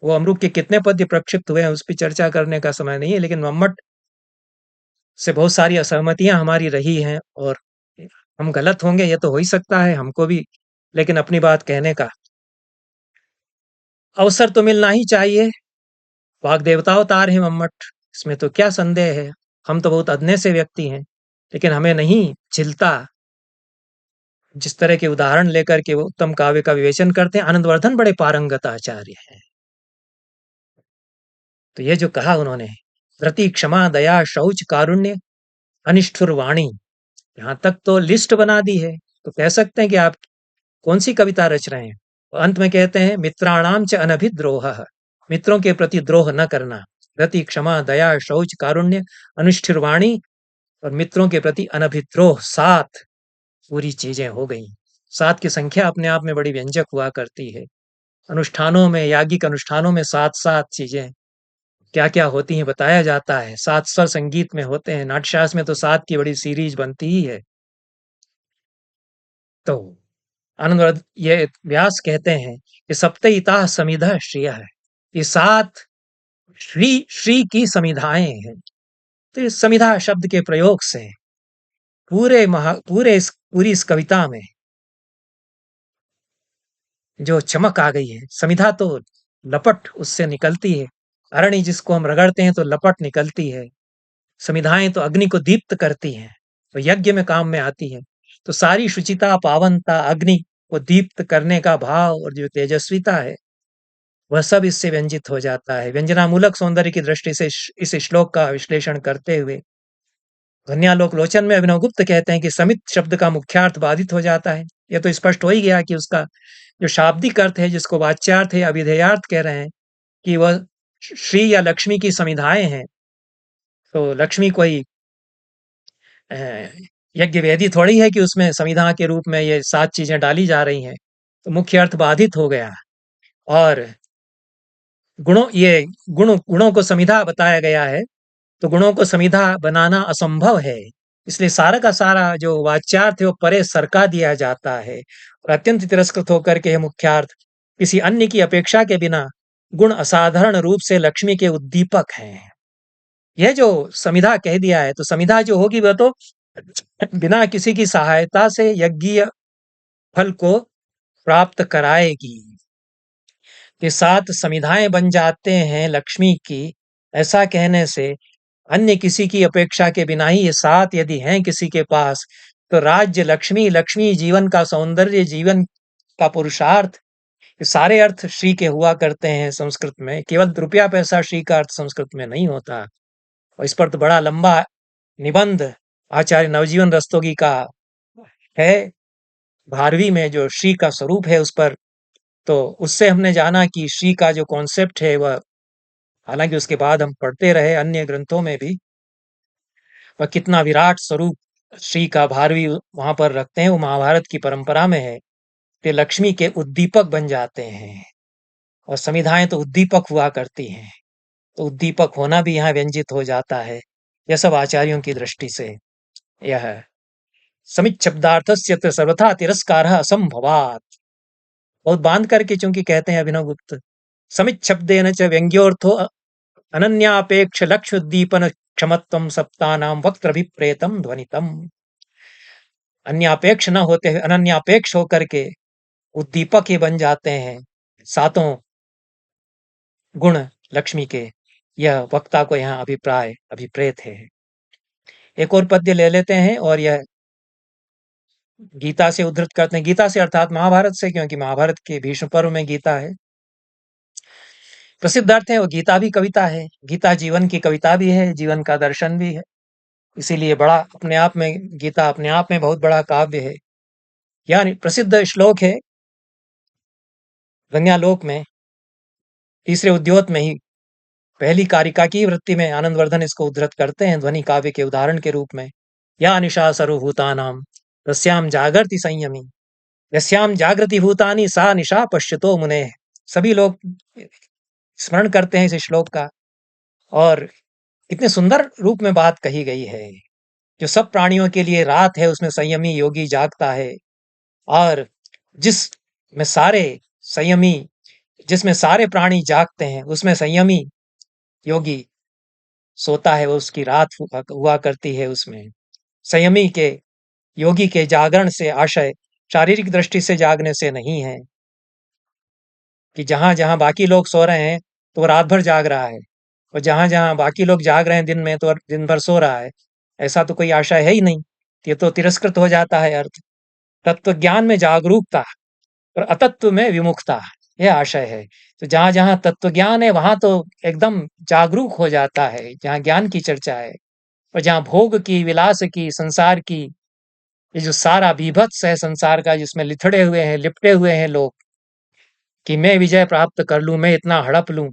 वो अमरुक के कितने पद्य प्रक्षिप्त हुए हैं उस पर चर्चा करने का समय नहीं है, लेकिन मम्मट से बहुत सारी असहमतियां हमारी रही हैं, और हम गलत होंगे ये तो हो ही सकता है हमको भी, लेकिन अपनी बात कहने का अवसर तो मिलना ही चाहिए। वाग देवता अवतार हैं मम्मट, इसमें तो क्या संदेह है। हम तो बहुत अदने से व्यक्ति हैं, लेकिन हमें नहीं झिलता जिस तरह के उदाहरण लेकर के वो उत्तम काव्य का विवेचन करते हैं। आनंदवर्धन बड़े पारंगत आचार्य हैं। तो ये जो कहा उन्होंने, व्रति क्षमा दया शौच कारुण्य अनिष्ठुर वाणी, यहाँ तक तो लिस्ट बना दी है। तो कह सकते हैं कि आप कौन सी कविता रच रहे हैं। तो अंत में कहते हैं मित्राणाम च अनभिद्रोह, मित्रों के प्रति द्रोह न करना, रति क्षमा दया शौच कारुण्य अनुष्ठिर वाणी, और मित्रों के प्रति अनभिद्रोह, सात पूरी चीजें हो गई। सात की संख्या अपने आप में बड़ी व्यंजक हुआ करती है। अनुष्ठानों में, याज्ञिक अनुष्ठानों में सात सात चीजें क्या क्या होती हैं बताया जाता है। सात स्वर संगीत में होते हैं, नाट्यशास्त्र में तो सात की बड़ी सीरीज बनती ही है। तो आनंद ये व्यास कहते हैं कि सप्तईता समिधा श्रिय है, ये सात श्री श्री की समिधाएं हैं। तो इस समिधा शब्द के प्रयोग से पूरी इस कविता में जो चमक आ गई है। समिधा तो लपट उससे निकलती है, अरणि जिसको हम रगड़ते हैं तो लपट निकलती है। समिधाएं तो अग्नि को दीप्त करती हैं, तो यज्ञ में काम में आती है। तो सारी शुचिता, पावनता, अग्नि वो दीप्त करने का भाव और जो तेजस्विता है, वह सब इससे व्यंजित हो जाता है। व्यंजनामूलक सौंदर्य की दृष्टि से इस श्लोक का विश्लेषण करते हुए ध्वन्यालोक लोचन में अभिनवगुप्त कहते हैं कि समित शब्द का मुख्यार्थ बाधित हो जाता है। यह तो स्पष्ट हो ही गया कि उसका जो शाब्दिक अर्थ है, जिसको वाच्यार्थ या अभिधेयार्थ कह रहे हैं, कि वह श्री या लक्ष्मी की समिधाएं हैं। तो लक्ष्मी कोई अ, यज्ञ वेदी थोड़ी है कि उसमें समिधा के रूप में ये 7 चीजें डाली जा रही हैं। तो मुख्य अर्थ बाधित हो गया और गुणों को समिधा बताया गया है, तो गुणों को समिधा बनाना असंभव है। इसलिए सारा का सारा जो वाच्यार्थ है वो परे सरका दिया जाता है और अत्यंत तिरस्कृत होकर के मुख्यार्थ किसी अन्य की अपेक्षा के बिना गुण असाधारण रूप से लक्ष्मी के उद्दीपक हैं। यह जो समिधा कह दिया है, तो समिधा जो होगी वह तो बिना किसी की सहायता से यज्ञीय फल को प्राप्त कराएगी। ये 7 समिधाएं बन जाते हैं लक्ष्मी की, ऐसा कहने से अन्य किसी की अपेक्षा के बिना ही ये 7 यदि हैं किसी के पास, तो राज्य लक्ष्मी, लक्ष्मी जीवन का सौंदर्य, जीवन का पुरुषार्थ, ये सारे अर्थ श्री के हुआ करते हैं संस्कृत में। केवल रुपया पैसा श्री का अर्थ संस्कृत में नहीं होता। और इस पर तो बड़ा लंबा निबंध आचार्य नवजीवन रस्तोगी का है, भारवी में जो श्री का स्वरूप है उस पर। तो उससे हमने जाना कि श्री का जो कॉन्सेप्ट है वह, हालांकि उसके बाद हम पढ़ते रहे अन्य ग्रंथों में भी, वह कितना विराट स्वरूप श्री का भारवी वहां पर रखते हैं। वो महाभारत की परंपरा में है कि लक्ष्मी के उद्दीपक बन जाते हैं और समिधाएं तो उद्दीपक हुआ करती हैं, तो उद्दीपक होना भी यहाँ व्यंजित हो जाता है। यह सब आचार्यों की दृष्टि से यह समित शब्दार्थस्य तो सर्वथा तिरस्कार असंभवात, बहुत बांध करके चूंकि कहते हैं अभिनव गुप्त, समित शब्देन च व्यंग्योर्थो अनन्यापेक्ष लक्ष्य उद्दीपन क्षमत्वम सप्तानाम वक्त्रभिप्रेतम ध्वनितम। अन्यापेक्ष न होते हुए अनन्यापेक्ष होकर के उद्दीपक ही बन जाते हैं सातों गुण लक्ष्मी के। यह वक्ता को यहाँ अभिप्राय अभिप्रेत है। एक और पद्य ले लेते हैं और यह गीता से उद्धृत करते हैं। गीता से अर्थात महाभारत से, क्योंकि महाभारत के भीष्म पर्व में गीता है। प्रसिद्ध अर्थ है वो, गीता भी कविता है, गीता जीवन की कविता भी है, जीवन का दर्शन भी है। इसीलिए बड़ा अपने आप में गीता अपने आप में बहुत बड़ा काव्य है। यानी प्रसिद्ध श्लोक है गंगालोक में, तीसरे उद्योत में ही पहली कारिका की वृत्ति में आनंदवर्धन इसको उद्धृत करते हैं ध्वनि काव्य के उदाहरण के रूप में। या निशा सर्वभूतानां तस्याम जागर्ति संयमी, यस्याम जागृति भूतानि सा निशा पश्यतो मुने। सभी लोग स्मरण करते हैं इस श्लोक का, और कितने सुंदर रूप में बात कही गई है। जो सब प्राणियों के लिए रात है उसमें संयमी योगी जागता है, और जिस में सारे संयमी जिसमें सारे प्राणी जागते हैं उसमें संयमी योगी सोता है, वो उसकी रात हुआ करती है। उसमें संयमी के योगी के जागरण से आशय शारीरिक दृष्टि से जागने से नहीं है कि जहां जहां बाकी लोग सो रहे हैं तो वो रात भर जाग रहा है, और जहां जहां बाकी लोग जाग रहे हैं दिन में तो दिन भर सो रहा है, ऐसा तो कोई आशय है ही नहीं। ये तो तिरस्कृत हो जाता है अर्थ। तत्व ज्ञान में जागरूकता और अतत्व में विमुखता, यह आशय है। तो जहां जहां तत्व ज्ञान है वहां तो एकदम जागरूक हो जाता है, जहां ज्ञान की चर्चा है। और जहां भोग की, विलास की, संसार की, ये जो सारा बीभत्स है संसार का, जिसमें लिथड़े हुए हैं, लिपटे हुए हैं लोग, कि मैं विजय प्राप्त कर लूं, मैं इतना हड़प लूं,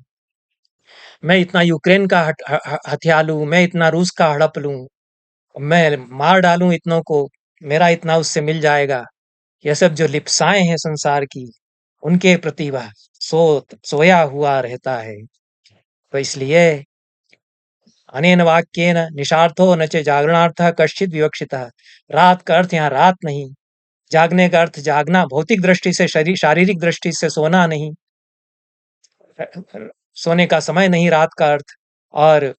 मैं इतना यूक्रेन का हथिया लूं, मैं इतना रूस का हड़प लूं, मैं मार डालूं इतनों को, मेरा इतना उससे मिल जाएगा। यह सब जो लिप्साएं हैं संसार की, उनके प्रति वह सोया हुआ रहता है। तो इसलिए अनेन वाक्येन निशार्थो न च जागरणार्थः कश्चित् विवक्षितः। रात का अर्थ यहाँ रात नहीं, जागने का अर्थ जागना, भौतिक दृष्टि से, शारीरिक दृष्टि से सोना नहीं, सोने का समय नहीं रात का अर्थ। और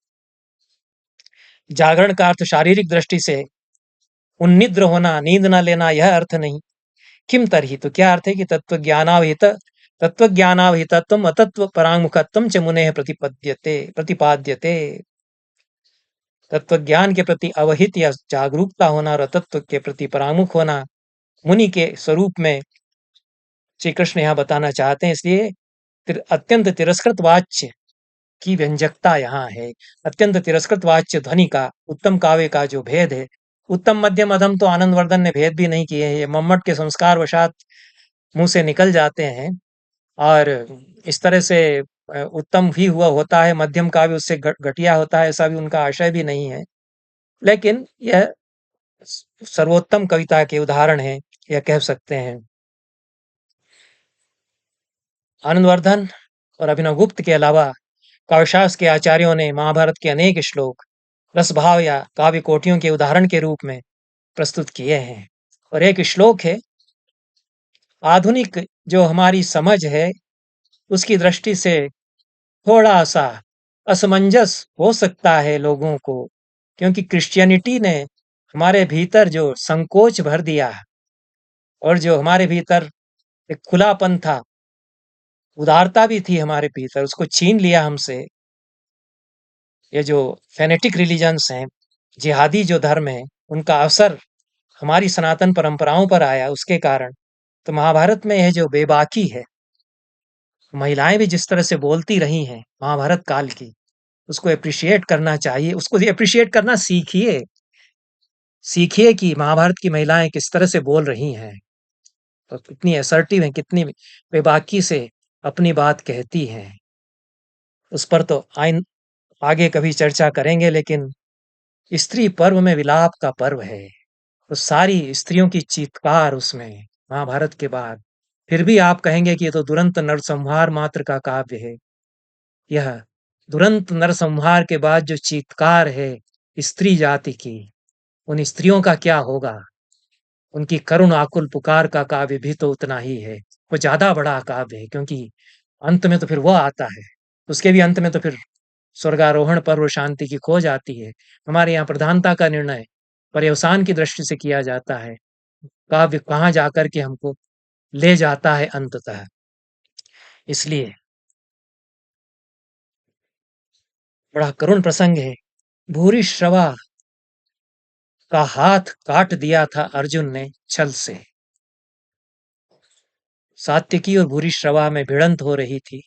जागरण का अर्थ शारीरिक दृष्टि से उन्निद्र होना, नींद न लेना, यह अर्थ नहीं। किम तरही, तो क्या अर्थ है कि तत्वज्ञानावहितत्वम अतत्व परांगमुखत्वम च मुनेः प्रतिपाद्यते। तत्वज्ञान के प्रति अवहित या जागरूकता होना और अतत्व के प्रति परांगमुख होना मुनि के स्वरूप में श्री कृष्ण यहाँ बताना चाहते हैं, इसलिए अत्यंत तिरस्कृत वाच्य की व्यंजकता यहाँ है। अत्यंत तिरस्कृत वाच्य ध्वनि का, उत्तम काव्य का जो भेद है, उत्तम मध्यम अधम तो आनंदवर्धन ने भेद भी नहीं किए हैं, ये मम्मट के संस्कार वशात मुंह से निकल जाते हैं। और इस तरह से उत्तम ही हुआ होता है, मध्यम काव्य उससे घटिया होता है, ऐसा भी उनका आशय भी नहीं है। लेकिन यह सर्वोत्तम कविता के उदाहरण हैं, यह कह सकते हैं। आनंदवर्धन और अभिनव गुप्त के अलावा काव्यशास्त्र के आचार्यों ने महाभारत के अनेक श्लोक रसभाव या काव्य कोटियों के उदाहरण के रूप में प्रस्तुत किए हैं। और एक श्लोक है, आधुनिक जो हमारी समझ है उसकी दृष्टि से थोड़ा सा असमंजस हो सकता है लोगों को, क्योंकि क्रिश्चियनिटी ने हमारे भीतर जो संकोच भर दिया और जो हमारे भीतर एक खुलापन था, उदारता भी थी हमारे भीतर, उसको छीन लिया हमसे। ये जो फेनेटिक रिलीजन्स हैं, जिहादी जो धर्म है, उनका असर हमारी सनातन परंपराओं पर आया उसके कारण। तो महाभारत में यह जो बेबाकी है, महिलाएं भी जिस तरह से बोलती रही हैं महाभारत काल की, उसको एप्रिशिएट करना चाहिए, उसको एप्रिशिएट करना सीखिए। सीखिए कि महाभारत की महिलाएं किस तरह से बोल रही हैं, तो कितनी असर्टिव हैं, कितनी बेबाकी से अपनी बात कहती हैं। उस पर तो आगे कभी चर्चा करेंगे, लेकिन स्त्री पर्व में विलाप का पर्व है, तो सारी स्त्रियों की चीत्कार उसमें महाभारत के बाद। फिर भी आप कहेंगे कि ये तो दुरंत नरसंहार मात्र का काव्य है। यह दुरंत नरसंहार के बाद जो चीत्कार है स्त्री जाति की, उन स्त्रियों का क्या होगा, उनकी करुण आकुल पुकार का काव्य भी तो उतना ही है। वो ज्यादा बड़ा काव्य है, क्योंकि अंत में तो फिर वो आता है, उसके भी अंत में तो फिर स्वर्गारोहण पर्व शांति की खोज आती है। हमारे यहाँ प्रधानता का निर्णय पर्यवसान की दृष्टि से किया जाता है, काव्य कहाँ जाकर के हमको ले जाता है अंततः। इसलिए बड़ा करुण प्रसंग है। भूरिश्रवा का हाथ काट दिया था अर्जुन ने छल से। सात्यकी और भूरिश्रवा में भिड़ंत हो रही थी।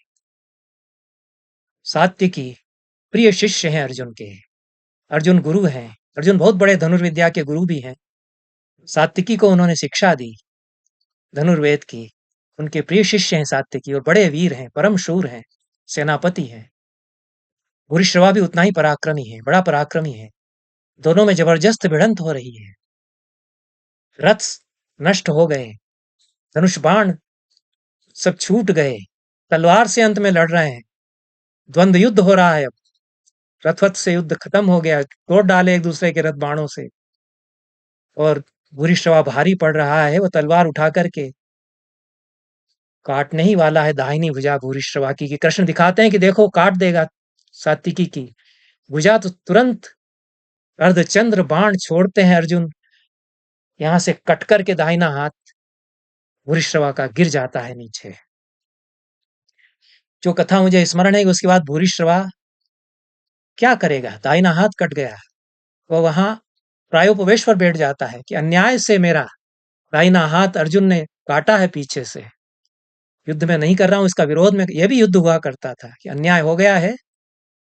सात्यकी प्रिय शिष्य हैं अर्जुन के, अर्जुन गुरु हैं, अर्जुन बहुत बड़े धनुर्विद्या के गुरु भी हैं। सात्यकी को उन्होंने शिक्षा दी धनुर्वेद की, उनके प्रिय शिष्य हैं सात्यकी, और बड़े वीर हैं, परम शूर हैं, सेनापति हैं। भूरिश्रवा भी उतना ही पराक्रमी है, बड़ा पराक्रमी है। दोनों में जबरदस्त भिड़ंत हो रही है। रथ नष्ट हो गए, धनुष बाण सब छूट गए, तलवार से अंत में लड़ रहे हैं, द्वंद्व युद्ध हो रहा है। अब रथवत से युद्ध खत्म हो गया, तोड़ डाले एक दूसरे के रथ बाणों से, और भूरिश्रवा भारी पड़ रहा है। वो तलवार उठा करके काटने ही वाला है दाहिनी भुजा भूरिश्रवा की, कि कृष्ण दिखाते हैं कि देखो काट देगा सात्विकी की भुजा। तो तुरंत अर्धचंद्र बाण छोड़ते हैं अर्जुन, यहां से कट करके दाहिना हाथ भूरिश्रवा का गिर जाता है नीचे। जो कथा मुझे स्मरण है, उसके बाद भूरिश्रवा क्या करेगा, दाहिना हाथ कट गया, वो वहां प्रायोपवेश पर बैठ जाता है कि अन्याय से मेरा दाहिना हाथ अर्जुन ने काटा है पीछे से, युद्ध में नहीं कर रहा हूं, इसका विरोध में। यह भी युद्ध हुआ करता था कि अन्याय हो गया है,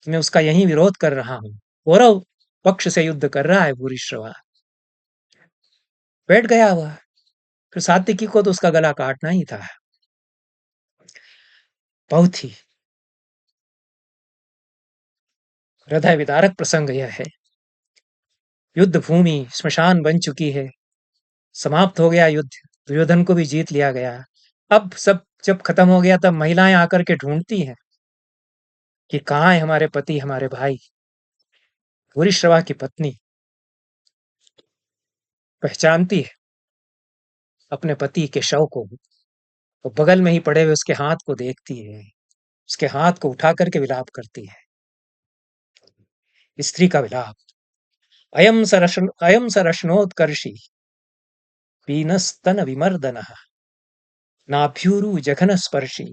मैं उसका यही विरोध कर रहा हूं। कौरव पक्ष से युद्ध कर रहा है भूरिश्रवा, बैठ गया हुआ। फिर सात्विकी को तो उसका गला काटना ही था। बहुत ही हृदय विदारक प्रसंग यह है। युद्ध भूमि श्मशान बन चुकी है, समाप्त हो गया युद्ध, दुर्योधन को भी जीत लिया गया। अब सब जब खत्म हो गया, तब महिलाएं आकर के ढूंढती हैं कि कहाँ है हमारे पति, हमारे भाई। भूरिश्रवा की पत्नी पहचानती है अपने पति के शव को, तो बगल में ही पड़े हुए उसके हाथ को देखती है, उसके हाथ को उठा करके विलाप करती है। स्त्री का विलाप, अयम स रश्नोत्कर्षी पीनस्तन विमर्दन नाभ्यूरु जघन स्पर्शी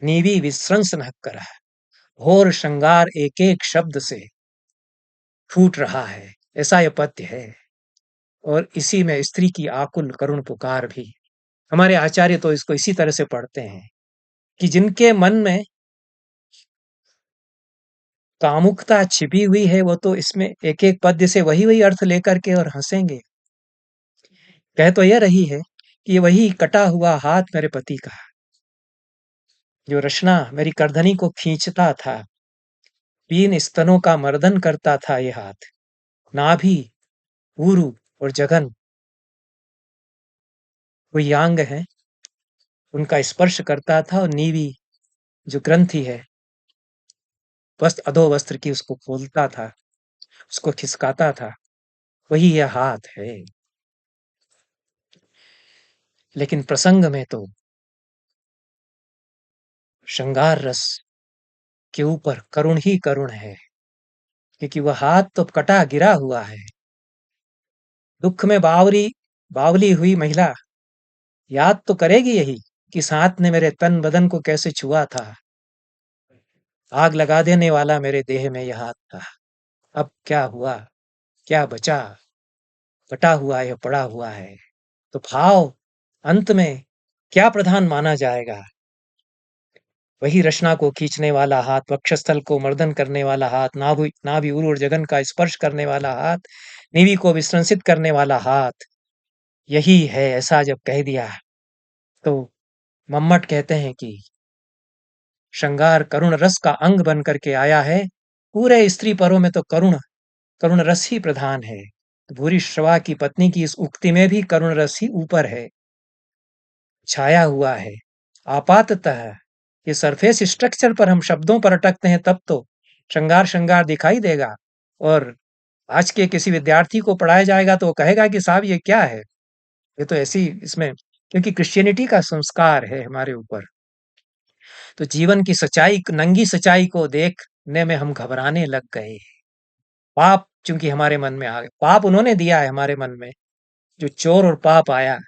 नीवी विस्रंस न कर। घोर श्रृंगार एक एक शब्द से फूट रहा है, ऐसा यह पद्य है। और इसी में स्त्री की आकुल करुण पुकार भी हमारे आचार्य तो इसको इसी तरह से पढ़ते हैं कि जिनके मन में कामुकता छिपी हुई है, वो तो इसमें एक-एक पद्य से वही-वही अर्थ लेकर के और हँसेंगे। कह तो यह रही है कि ये वही कटा हुआ हाथ मेरे पति का, जो रशना मेरी करधनी को खींचता था, 3 स्तनों का मर्दन करता था ये हाथ। नाभि, ऊरु और जघन वही अंग हैं, उनका स्पर्श करता था और नीवी जो ग्रंथि है, वस्त्र अधोवस्त्र की उसको खोलता था, उसको खिसकाता था, वही यह हाथ है। लेकिन प्रसंग में तो श्रृंगार रस के ऊपर करुण ही करुण है, क्योंकि वह हाथ तो कटा गिरा हुआ है। दुख में बावली हुई महिला याद तो करेगी यही कि इस हाथ ने मेरे तन बदन को कैसे छुआ था। आग लगा देने वाला मेरे देह में यह हाथ था। अब क्या हुआ, क्या बचा, कटा हुआ है, पड़ा हुआ है। तो भाव अंत में क्या प्रधान माना जाएगा? वही रचना को खींचने वाला हाथ, वक्षस्थल को मर्दन करने वाला हाथ, नाभि उरु और जघन का स्पर्श करने वाला हाथ, नीवी को विस्त्रंसित करने वाला हाथ, यही है। ऐसा जब कह दिया तो मम्मट कहते हैं कि श्रृंगार करुण रस का अंग बन करके आया है। पूरे स्त्री परों में तो करुण करुण रस ही प्रधान है। तो भूरी श्रवा की पत्नी की इस उक्ति में भी करुण रस ही ऊपर है, छाया हुआ है। आपाततः ये सरफेस स्ट्रक्चर पर हम शब्दों पर अटकते हैं तब तो श्रृंगार श्रृंगार दिखाई देगा, और आज के किसी विद्यार्थी को पढ़ाया जाएगा तो वो कहेगा कि साहब ये क्या है? ये तो ऐसी इसमें, क्योंकि क्रिश्चियनिटी का संस्कार है हमारे ऊपर। तो जीवन की सच्चाई, नंगी सच्चाई को देखने में हम घबराने लग गए। पाप चूंकि हमारे मन में आ गए, पाप उन्होंने दिया है हमारे मन में। जो चोर और पाप आया,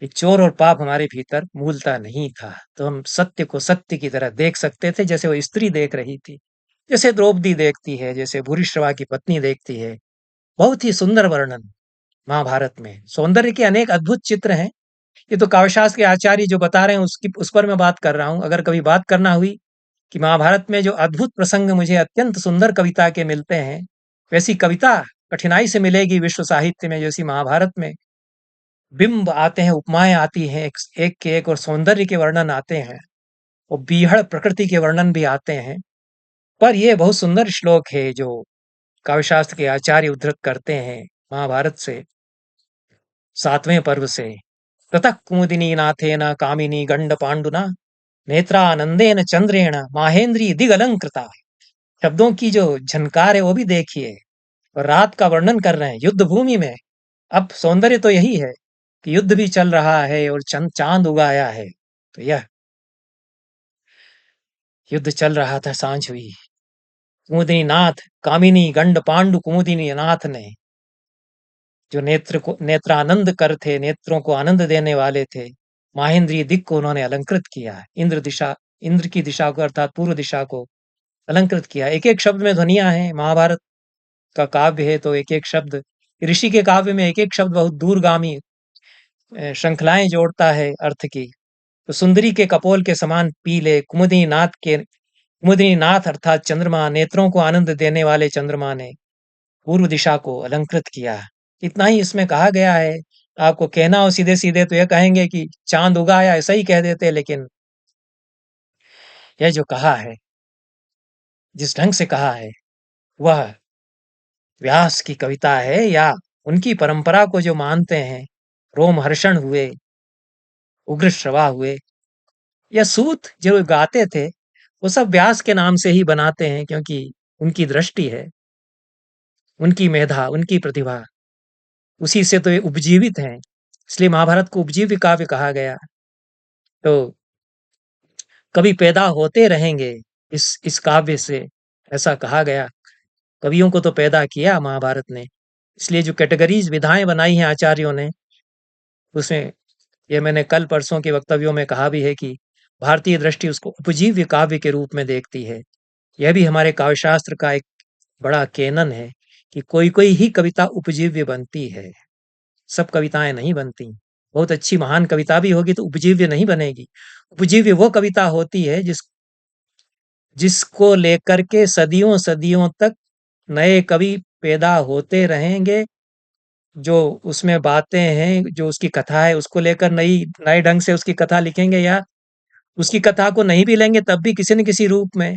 ये चोर और पाप हमारे भीतर मूलता नहीं था। तो हम सत्य को सत्य की तरह देख सकते थे, जैसे वो स्त्री देख रही थी, जैसे द्रौपदी देखती है, जैसे भूरिश्रवा की पत्नी देखती है। बहुत ही सुंदर वर्णन महाभारत में। सौंदर्य के अनेक अद्भुत चित्र हैं। ये तो काव्यशास्त्र के आचार्य जो बता रहे हैं उसकी उस पर मैं बात कर रहा हूँ। अगर कभी बात करना हुई कि महाभारत में जो अद्भुत प्रसंग मुझे अत्यंत सुंदर कविता के मिलते हैं, वैसी कविता कठिनाई से मिलेगी विश्व साहित्य में जैसी महाभारत में बिंब आते हैं, उपमाएं आती हैं, एक के एक, और सौंदर्य के वर्णन आते हैं, और बीहड़ प्रकृति के वर्णन भी आते हैं। पर यह बहुत सुंदर श्लोक है जो काव्यशास्त्र के आचार्य उद्धृत करते हैं महाभारत से, 7वें पर्व से। ततः कुमुदिनी नाथेन कामिनी गंड पांडुना नेत्रानंदेन चंद्रेण माहेंद्री दिगलंकृता। शब्दों की जो झनकार है वो भी देखिए। और रात का वर्णन कर रहे हैं युद्ध भूमि में। अब सौंदर्य तो यही है कि युद्ध भी चल रहा है और चांद उगाया है। तो यह युद्ध चल रहा था, सांझ हुई। कुमुदिनी नाथ कामिनी गंड पांडु कुमुदिनी नाथ ने, जो नेत्रानंद कर थे, नेत्रों को आनंद देने वाले थे, माहेंद्रीय दिक् को उन्होंने अलंकृत किया। इंद्र की दिशा को अर्थात पूर्व दिशा को अलंकृत किया। एक एक शब्द में ध्वनियां हैं। महाभारत का काव्य है तो एक एक शब्द, ऋषि के काव्य में एक एक शब्द बहुत दूरगामी श्रृंखलाएं जोड़ता है अर्थ की। तो सुंदरी के कपोल के समान पीले कुमुदिनी नाथ अर्थात चंद्रमा, नेत्रों को आनंद देने वाले चंद्रमा ने पूर्व दिशा को अलंकृत किया। इतना ही इसमें कहा गया है। आपको कहना हो सीधे सीधे तो यह कहेंगे कि चांद उगाया, ऐसा ही कह देते, लेकिन यह जो कहा है, जिस ढंग से कहा है, वह व्यास की कविता है, या उनकी परंपरा को जो मानते हैं, रोमहर्षण हुए, उग्र श्रवा हुए, या सूत जो गाते थे, वो सब व्यास के नाम से ही बनाते हैं, क्योंकि उनकी दृष्टि है, उनकी मेधा, उनकी प्रतिभा, उसी से तो ये उपजीवित हैं। इसलिए महाभारत को उपजीव्य काव्य कहा गया। तो कवि पैदा होते रहेंगे इस काव्य से, ऐसा कहा गया। कवियों को तो पैदा किया महाभारत ने। इसलिए जो कैटेगरीज, विधाएं बनाई हैं आचार्यों ने, उसमें ये मैंने कल परसों के वक्तव्यों में कहा भी है कि भारतीय दृष्टि उसको उपजीव्य काव्य के रूप में देखती है। यह भी हमारे काव्यशास्त्र का एक बड़ा केनन है कि कोई कोई ही कविता उपजीव्य बनती है, सब कविताएं नहीं बनती। बहुत अच्छी महान कविता भी होगी तो उपजीव्य नहीं बनेगी। उपजीव्य वो कविता होती है जिसको लेकर के सदियों-सदियों तक नए कवि पैदा होते रहेंगे, जो उसमें बातें हैं, जो उसकी कथा है, उसको लेकर नए ढंग से उसकी कथा लिखेंगे या उसकी कथा को नहीं भी लेंगे तब भी किसी न किसी रूप में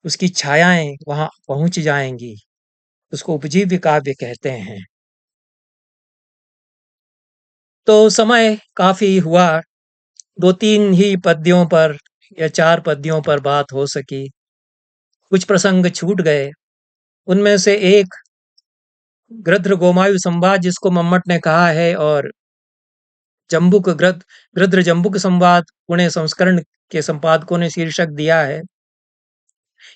उसकी छायाएँ वहाँ पहुँच जाएँगी। उसको उपजीव्य काव्य कहते हैं। तो समय काफ़ी हुआ, 2-3 ही पद्यों पर या 4 पद्यों पर बात हो सकी। कुछ प्रसंग छूट गए। उनमें से एक गृध्र गोमायु संवाद जिसको मम्मट ने कहा है और जम्बुक गृध्र जम्बुक संवाद पुणे संस्करण के संपादकों ने शीर्षक दिया है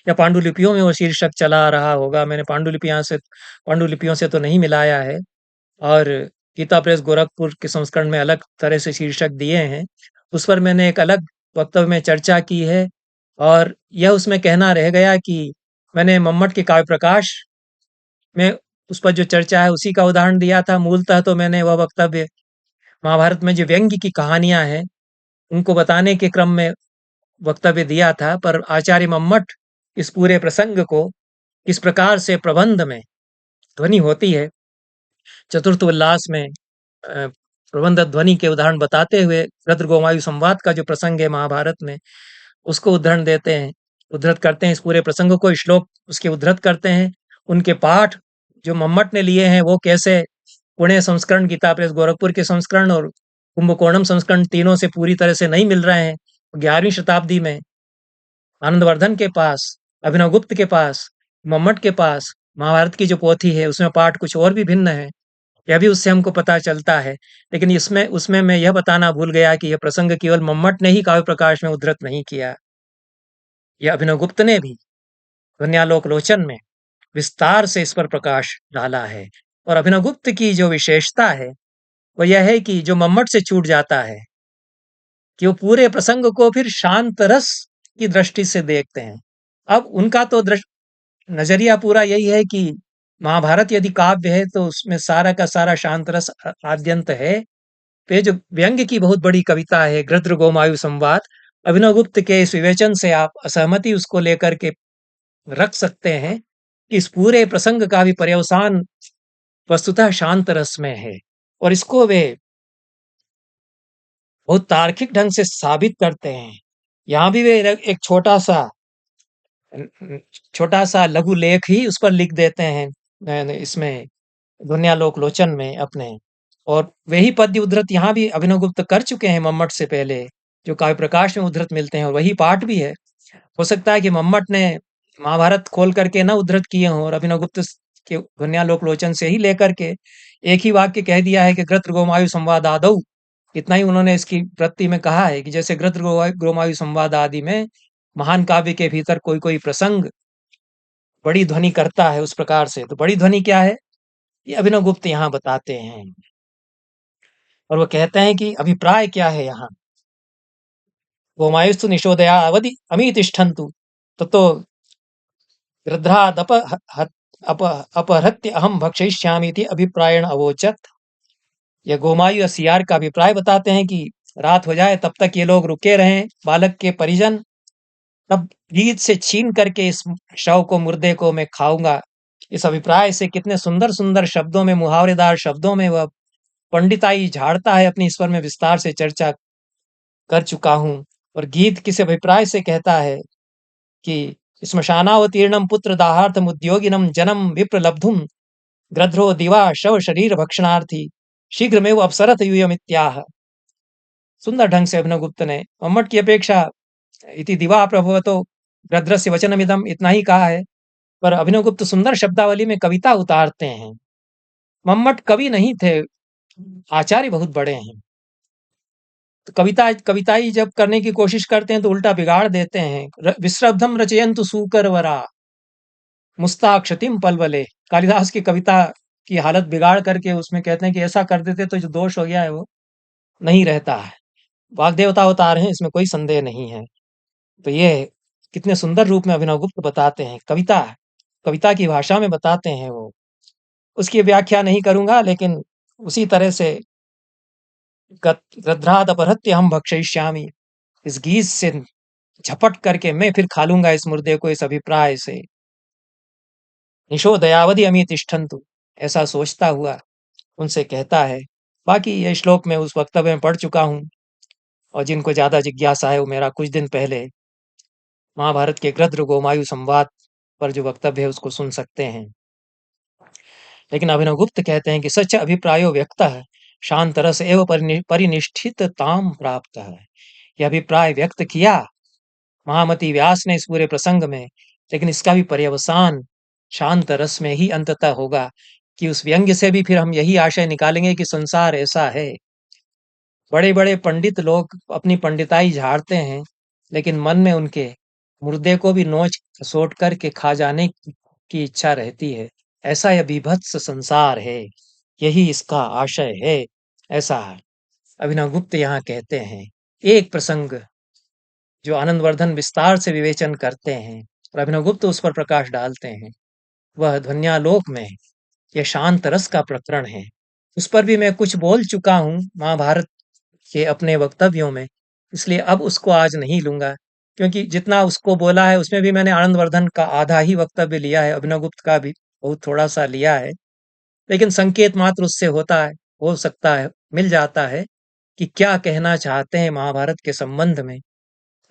या पांडुलिपियों में वो शीर्षक चला आ रहा होगा। मैंने पांडुलिपियों से तो नहीं मिलाया है और गीता प्रेस गोरखपुर के संस्करण में अलग तरह से शीर्षक दिए हैं। उस पर मैंने एक अलग वक्तव्य में चर्चा की है और यह उसमें कहना रह गया कि मैंने मम्मट के काव्य प्रकाश में उस पर जो चर्चा है उसी का उदाहरण दिया था। मूलतः तो मैंने वह वक्तव्य महाभारत में जो व्यंग्य की कहानियां हैं उनको बताने के क्रम में वक्तव्य दिया था, पर आचार्य मम्मट इस पूरे प्रसंग को किस प्रकार से प्रबंध में ध्वनि होती है, चतुर्थ उल्लास में प्रबंध ध्वनि के उदाहरण बताते हुए रुद्र गोमायु संवाद का जो प्रसंग है महाभारत में उसको उदाहरण देते हैं, उद्धृत करते हैं। इस पूरे प्रसंग को श्लोक उसके उद्धृत करते हैं। उनके पाठ जो मम्मट ने लिए हैं वो कैसे पुणे संस्करण, गीता प्रेस गोरखपुर के संस्करण और कुंभकोणम संस्करण तीनों से पूरी तरह से नहीं मिल रहे हैं। 11वीं शताब्दी में आनंदवर्धन के पास, अभिनव गुप्त के पास, मम्मट के पास महाभारत की जो पोथी है उसमें पाठ कुछ और भी भिन्न है। यह भी उससे हमको पता चलता है। लेकिन इसमें उसमें मैं यह बताना भूल गया कि यह प्रसंग केवल मम्मट ने ही काव्य प्रकाश में उद्धृत नहीं किया। यह अभिनव गुप्त ने भी ध्वन्यालोक लोचन में विस्तार से इस पर प्रकाश डाला है। और अभिनव गुप्त की जो विशेषता है वो यह है कि जो मम्मट से छूट जाता है कि वो पूरे प्रसंग को फिर शांत रस की दृष्टि से देखते हैं। अब उनका तो नजरिया पूरा यही है कि महाभारत यदि काव्य है तो उसमें सारा का सारा शांत रस आद्यंत है। तो ये जो व्यंग्य की बहुत बड़ी कविता है गृध्र गोमायु संवाद, अभिनव गुप्त के इस विवेचन से आप असहमति उसको लेकर के रख सकते हैं कि इस पूरे प्रसंग का भी पर्यवसान वस्तुतः शांत रस में है और इसको वे बहुत तार्किक ढंग से साबित करते हैं। यहाँ भी वे एक छोटा सा लघु लेख ही उस पर लिख देते हैं इसमें ध्वन्यालोक लोचन में अपने, और वही पद्य उद्धृत यहाँ भी अभिनव गुप्त कर चुके हैं मम्मट से पहले, जो काव्य प्रकाश में उद्धृत मिलते हैं और वही पाठ भी है। हो सकता है कि मम्मट ने महाभारत खोल करके ना उद्धृत किए हों और अभिनव गुप्त के ध्वन्यालोक लोचन से ही लेकर के एक ही वाक्य कह दिया है कि गृत्र गोमायु संवाद आदौ, इतना ही उन्होंने इसकी वृत्ति में कहा है कि जैसे गृत्र गोमायु संवाद आदि में महान काव्य के भीतर कोई कोई प्रसंग बड़ी ध्वनि करता है उस प्रकार से, तो बड़ी ध्वनि क्या है ये अभिनव गुप्त यहाँ बताते हैं। और वो कहते हैं कि अभिप्राय क्या है यहाँ, गोमायुस्तु निषोदया अवधि अमी तिष्ठन्तु ततो गृध्रादप अपहृत्य अहम भक्षयिष्यामि इति अभिप्रायण अवोचत। यह गोमायु या सियार का अभिप्राय बताते हैं कि रात हो जाए तब तक ये लोग रुके रहें, बालक के परिजन, तब गीत से छीन करके इस शव को, मुर्दे को मैं खाऊंगा। इस अभिप्राय से कितने सुंदर सुंदर शब्दों में, मुहावरेदार शब्दों में वह पंडिताई झाड़ता है, अपनी ईश्वर में विस्तार से चर्चा कर चुका हूं। और गीत किस अभिप्राय से कहता है कि श्मशानावतीर्णम पुत्र दाहार्थम उद्योगिनम जनम विप्रलब्धुम ग्रध्रो दिवा शव शरीर भक्षणार्थी शीघ्र में वो अवसरत यूयमित्याह। सुंदर ढंग से अभिनव गुप्त ने मम्मट की अपेक्षा इति दिवा प्रभवतो ग्रध्रस्य वचनमिदम इतना ही कहा है, पर अभिनव गुप्त सुंदर शब्दावली में कविता उतारते हैं। मम्मट कवि नहीं थे, आचार्य बहुत बड़े हैं। तो कविताई जब करने की कोशिश करते हैं तो उल्टा बिगाड़ देते हैं। विश्रब्धम रचयन्तु सूकरवरा मुस्ताक्षतिम पलवले, कालिदास की कविता की हालत बिगाड़ करके उसमें कहते हैं कि ऐसा कर देते तो जो दोष हो गया है वो नहीं रहता है। वाग्देवता अवतार हैं, इसमें कोई संदेह नहीं है। तो ये कितने सुंदर रूप में अभिनव गुप्त बताते हैं, कविता की भाषा में बताते हैं। वो उसकी व्याख्या नहीं करूंगा, लेकिन उसी तरह से गद्रादपहृत्य हम भक्षयिष्यामि। इस गीत से झपट करके मैं फिर खा लूंगा इस मुर्दे को, इस अभिप्राय से। निशो दयावधि अमी तिष्ठन्तु, ऐसा सोचता हुआ उनसे कहता है। बाकी ये श्लोक मैं उस वक्तव्य में पढ़ चुका हूँ, और जिनको ज्यादा जिज्ञासा है वो मेरा कुछ दिन पहले महाभारत के गृध्र गोमायु संवाद पर जो वक्तव्य है उसको सुन सकते हैं। लेकिन अभिनवगुप्त कहते हैं कि सच अभिप्रायो व्यक्तः शांत रस एवं परिनिष्ठितताम प्राप्त है। यह अभिप्राय व्यक्त किया महामति व्यास ने इस पूरे प्रसंग में, लेकिन इसका भी पर्यवसान शांत रस में ही अंततः होगा, कि उस व्यंग्य से भी फिर हम यही आशय निकालेंगे कि संसार ऐसा है। बड़े बड़े पंडित लोग अपनी पंडिताई झाड़ते हैं, लेकिन मन में उनके मुर्दे को भी नोच खसोट करके खा जाने की इच्छा रहती है। ऐसा यह बीभत्स संसार है, यही इसका आशय है। ऐसा अभिनवगुप्त यहाँ कहते हैं। एक प्रसंग जो आनंदवर्धन विस्तार से विवेचन करते हैं और अभिनवगुप्त उस पर प्रकाश डालते हैं, वह ध्वन्यालोक में यह शांत रस का प्रकरण है। उस पर भी मैं कुछ बोल चुका हूँ महाभारत के अपने वक्तव्यों में, इसलिए अब उसको आज नहीं लूंगा, क्योंकि जितना उसको बोला है उसमें भी मैंने आनंदवर्धन का आधा ही वक्तव्य लिया है, अभिनवगुप्त का भी बहुत थोड़ा सा लिया है। लेकिन संकेत मात्र उससे होता है, हो सकता है मिल जाता है कि क्या कहना चाहते हैं महाभारत के संबंध में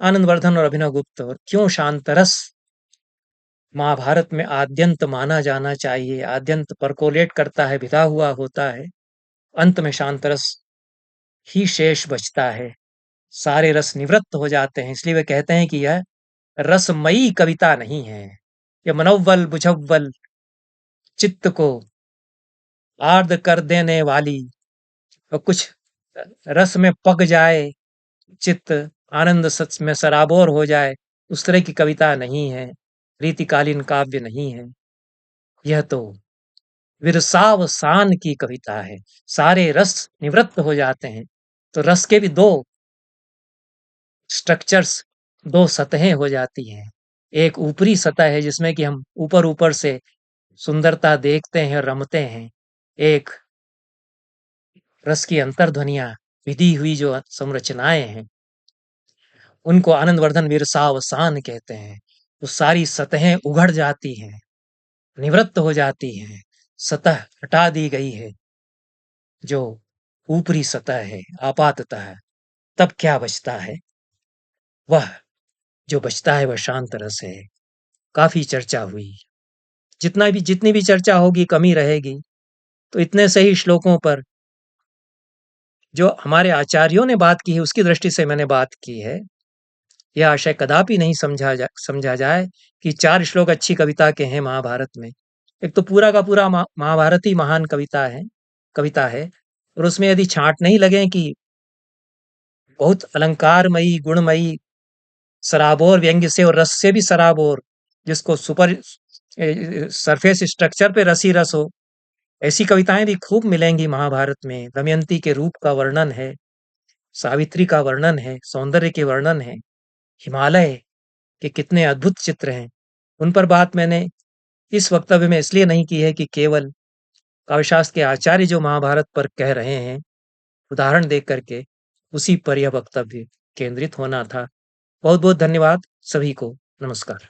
आनंदवर्धन और अभिनवगुप्त, और क्यों शांतरस महाभारत में आद्यंत माना जाना चाहिए। आद्यंत परकोलेट करता है, भिदा हुआ होता है, अंत में शांतरस ही शेष बचता है। सारे रस निवृत्त हो जाते हैं, इसलिए वे कहते हैं कि यह रसमयी कविता नहीं है। यह मनोवल बुझव्वल चित्त को आर्द्र कर देने वाली, और कुछ रस में पक जाए चित्त, आनंद सच में सराबोर हो जाए, उस तरह की कविता नहीं है, रीतिकालीन काव्य नहीं है। यह तो विरसावसान की कविता है। सारे रस निवृत्त हो जाते हैं, तो रस के भी दो स्ट्रक्चर्स, दो सतहें हो जाती हैं। एक ऊपरी सतह है जिसमें कि हम ऊपर ऊपर से सुंदरता देखते हैं, रमते हैं। एक रस की अंतर्ध्वनियां, विधी हुई जो संरचनाएं हैं, उनको आनंदवर्धन विरसावसान कहते हैं। तो सारी सतहें उघड़ जाती हैं, निवृत्त हो जाती हैं, सतह हटा दी गई है, जो ऊपरी सतह है आपाततः। तब क्या बचता है? वह जो बचता है वह शांत रस है। काफी चर्चा हुई, जितनी भी चर्चा होगी कमी रहेगी। तो इतने सही श्लोकों पर जो हमारे आचार्यों ने बात की है उसकी दृष्टि से मैंने बात की है। यह आशय कदापि नहीं समझा जाए कि 4 श्लोक अच्छी कविता के हैं महाभारत में। एक तो पूरा का पूरा महाभारत ही महान कविता है, और उसमें यदि छांट नहीं लगे कि बहुत अलंकारमयी, गुणमयी, सराबोर व्यंग्य से और रस से भी सराबोर, जिसको सुपर सरफेस स्ट्रक्चर पे रस ही रस हो, ऐसी कविताएं भी खूब मिलेंगी महाभारत में। दमयंती के रूप का वर्णन है, सावित्री का वर्णन है, सौंदर्य के वर्णन है, हिमालय के कितने अद्भुत चित्र हैं। उन पर बात मैंने इस वक्तव्य में इसलिए नहीं की है कि केवल काव्यशास्त्र के आचार्य जो महाभारत पर कह रहे हैं उदाहरण देख करके उसी पर यह वक्तव्य केंद्रित होना था। बहुत बहुत धन्यवाद सभी को। नमस्कार।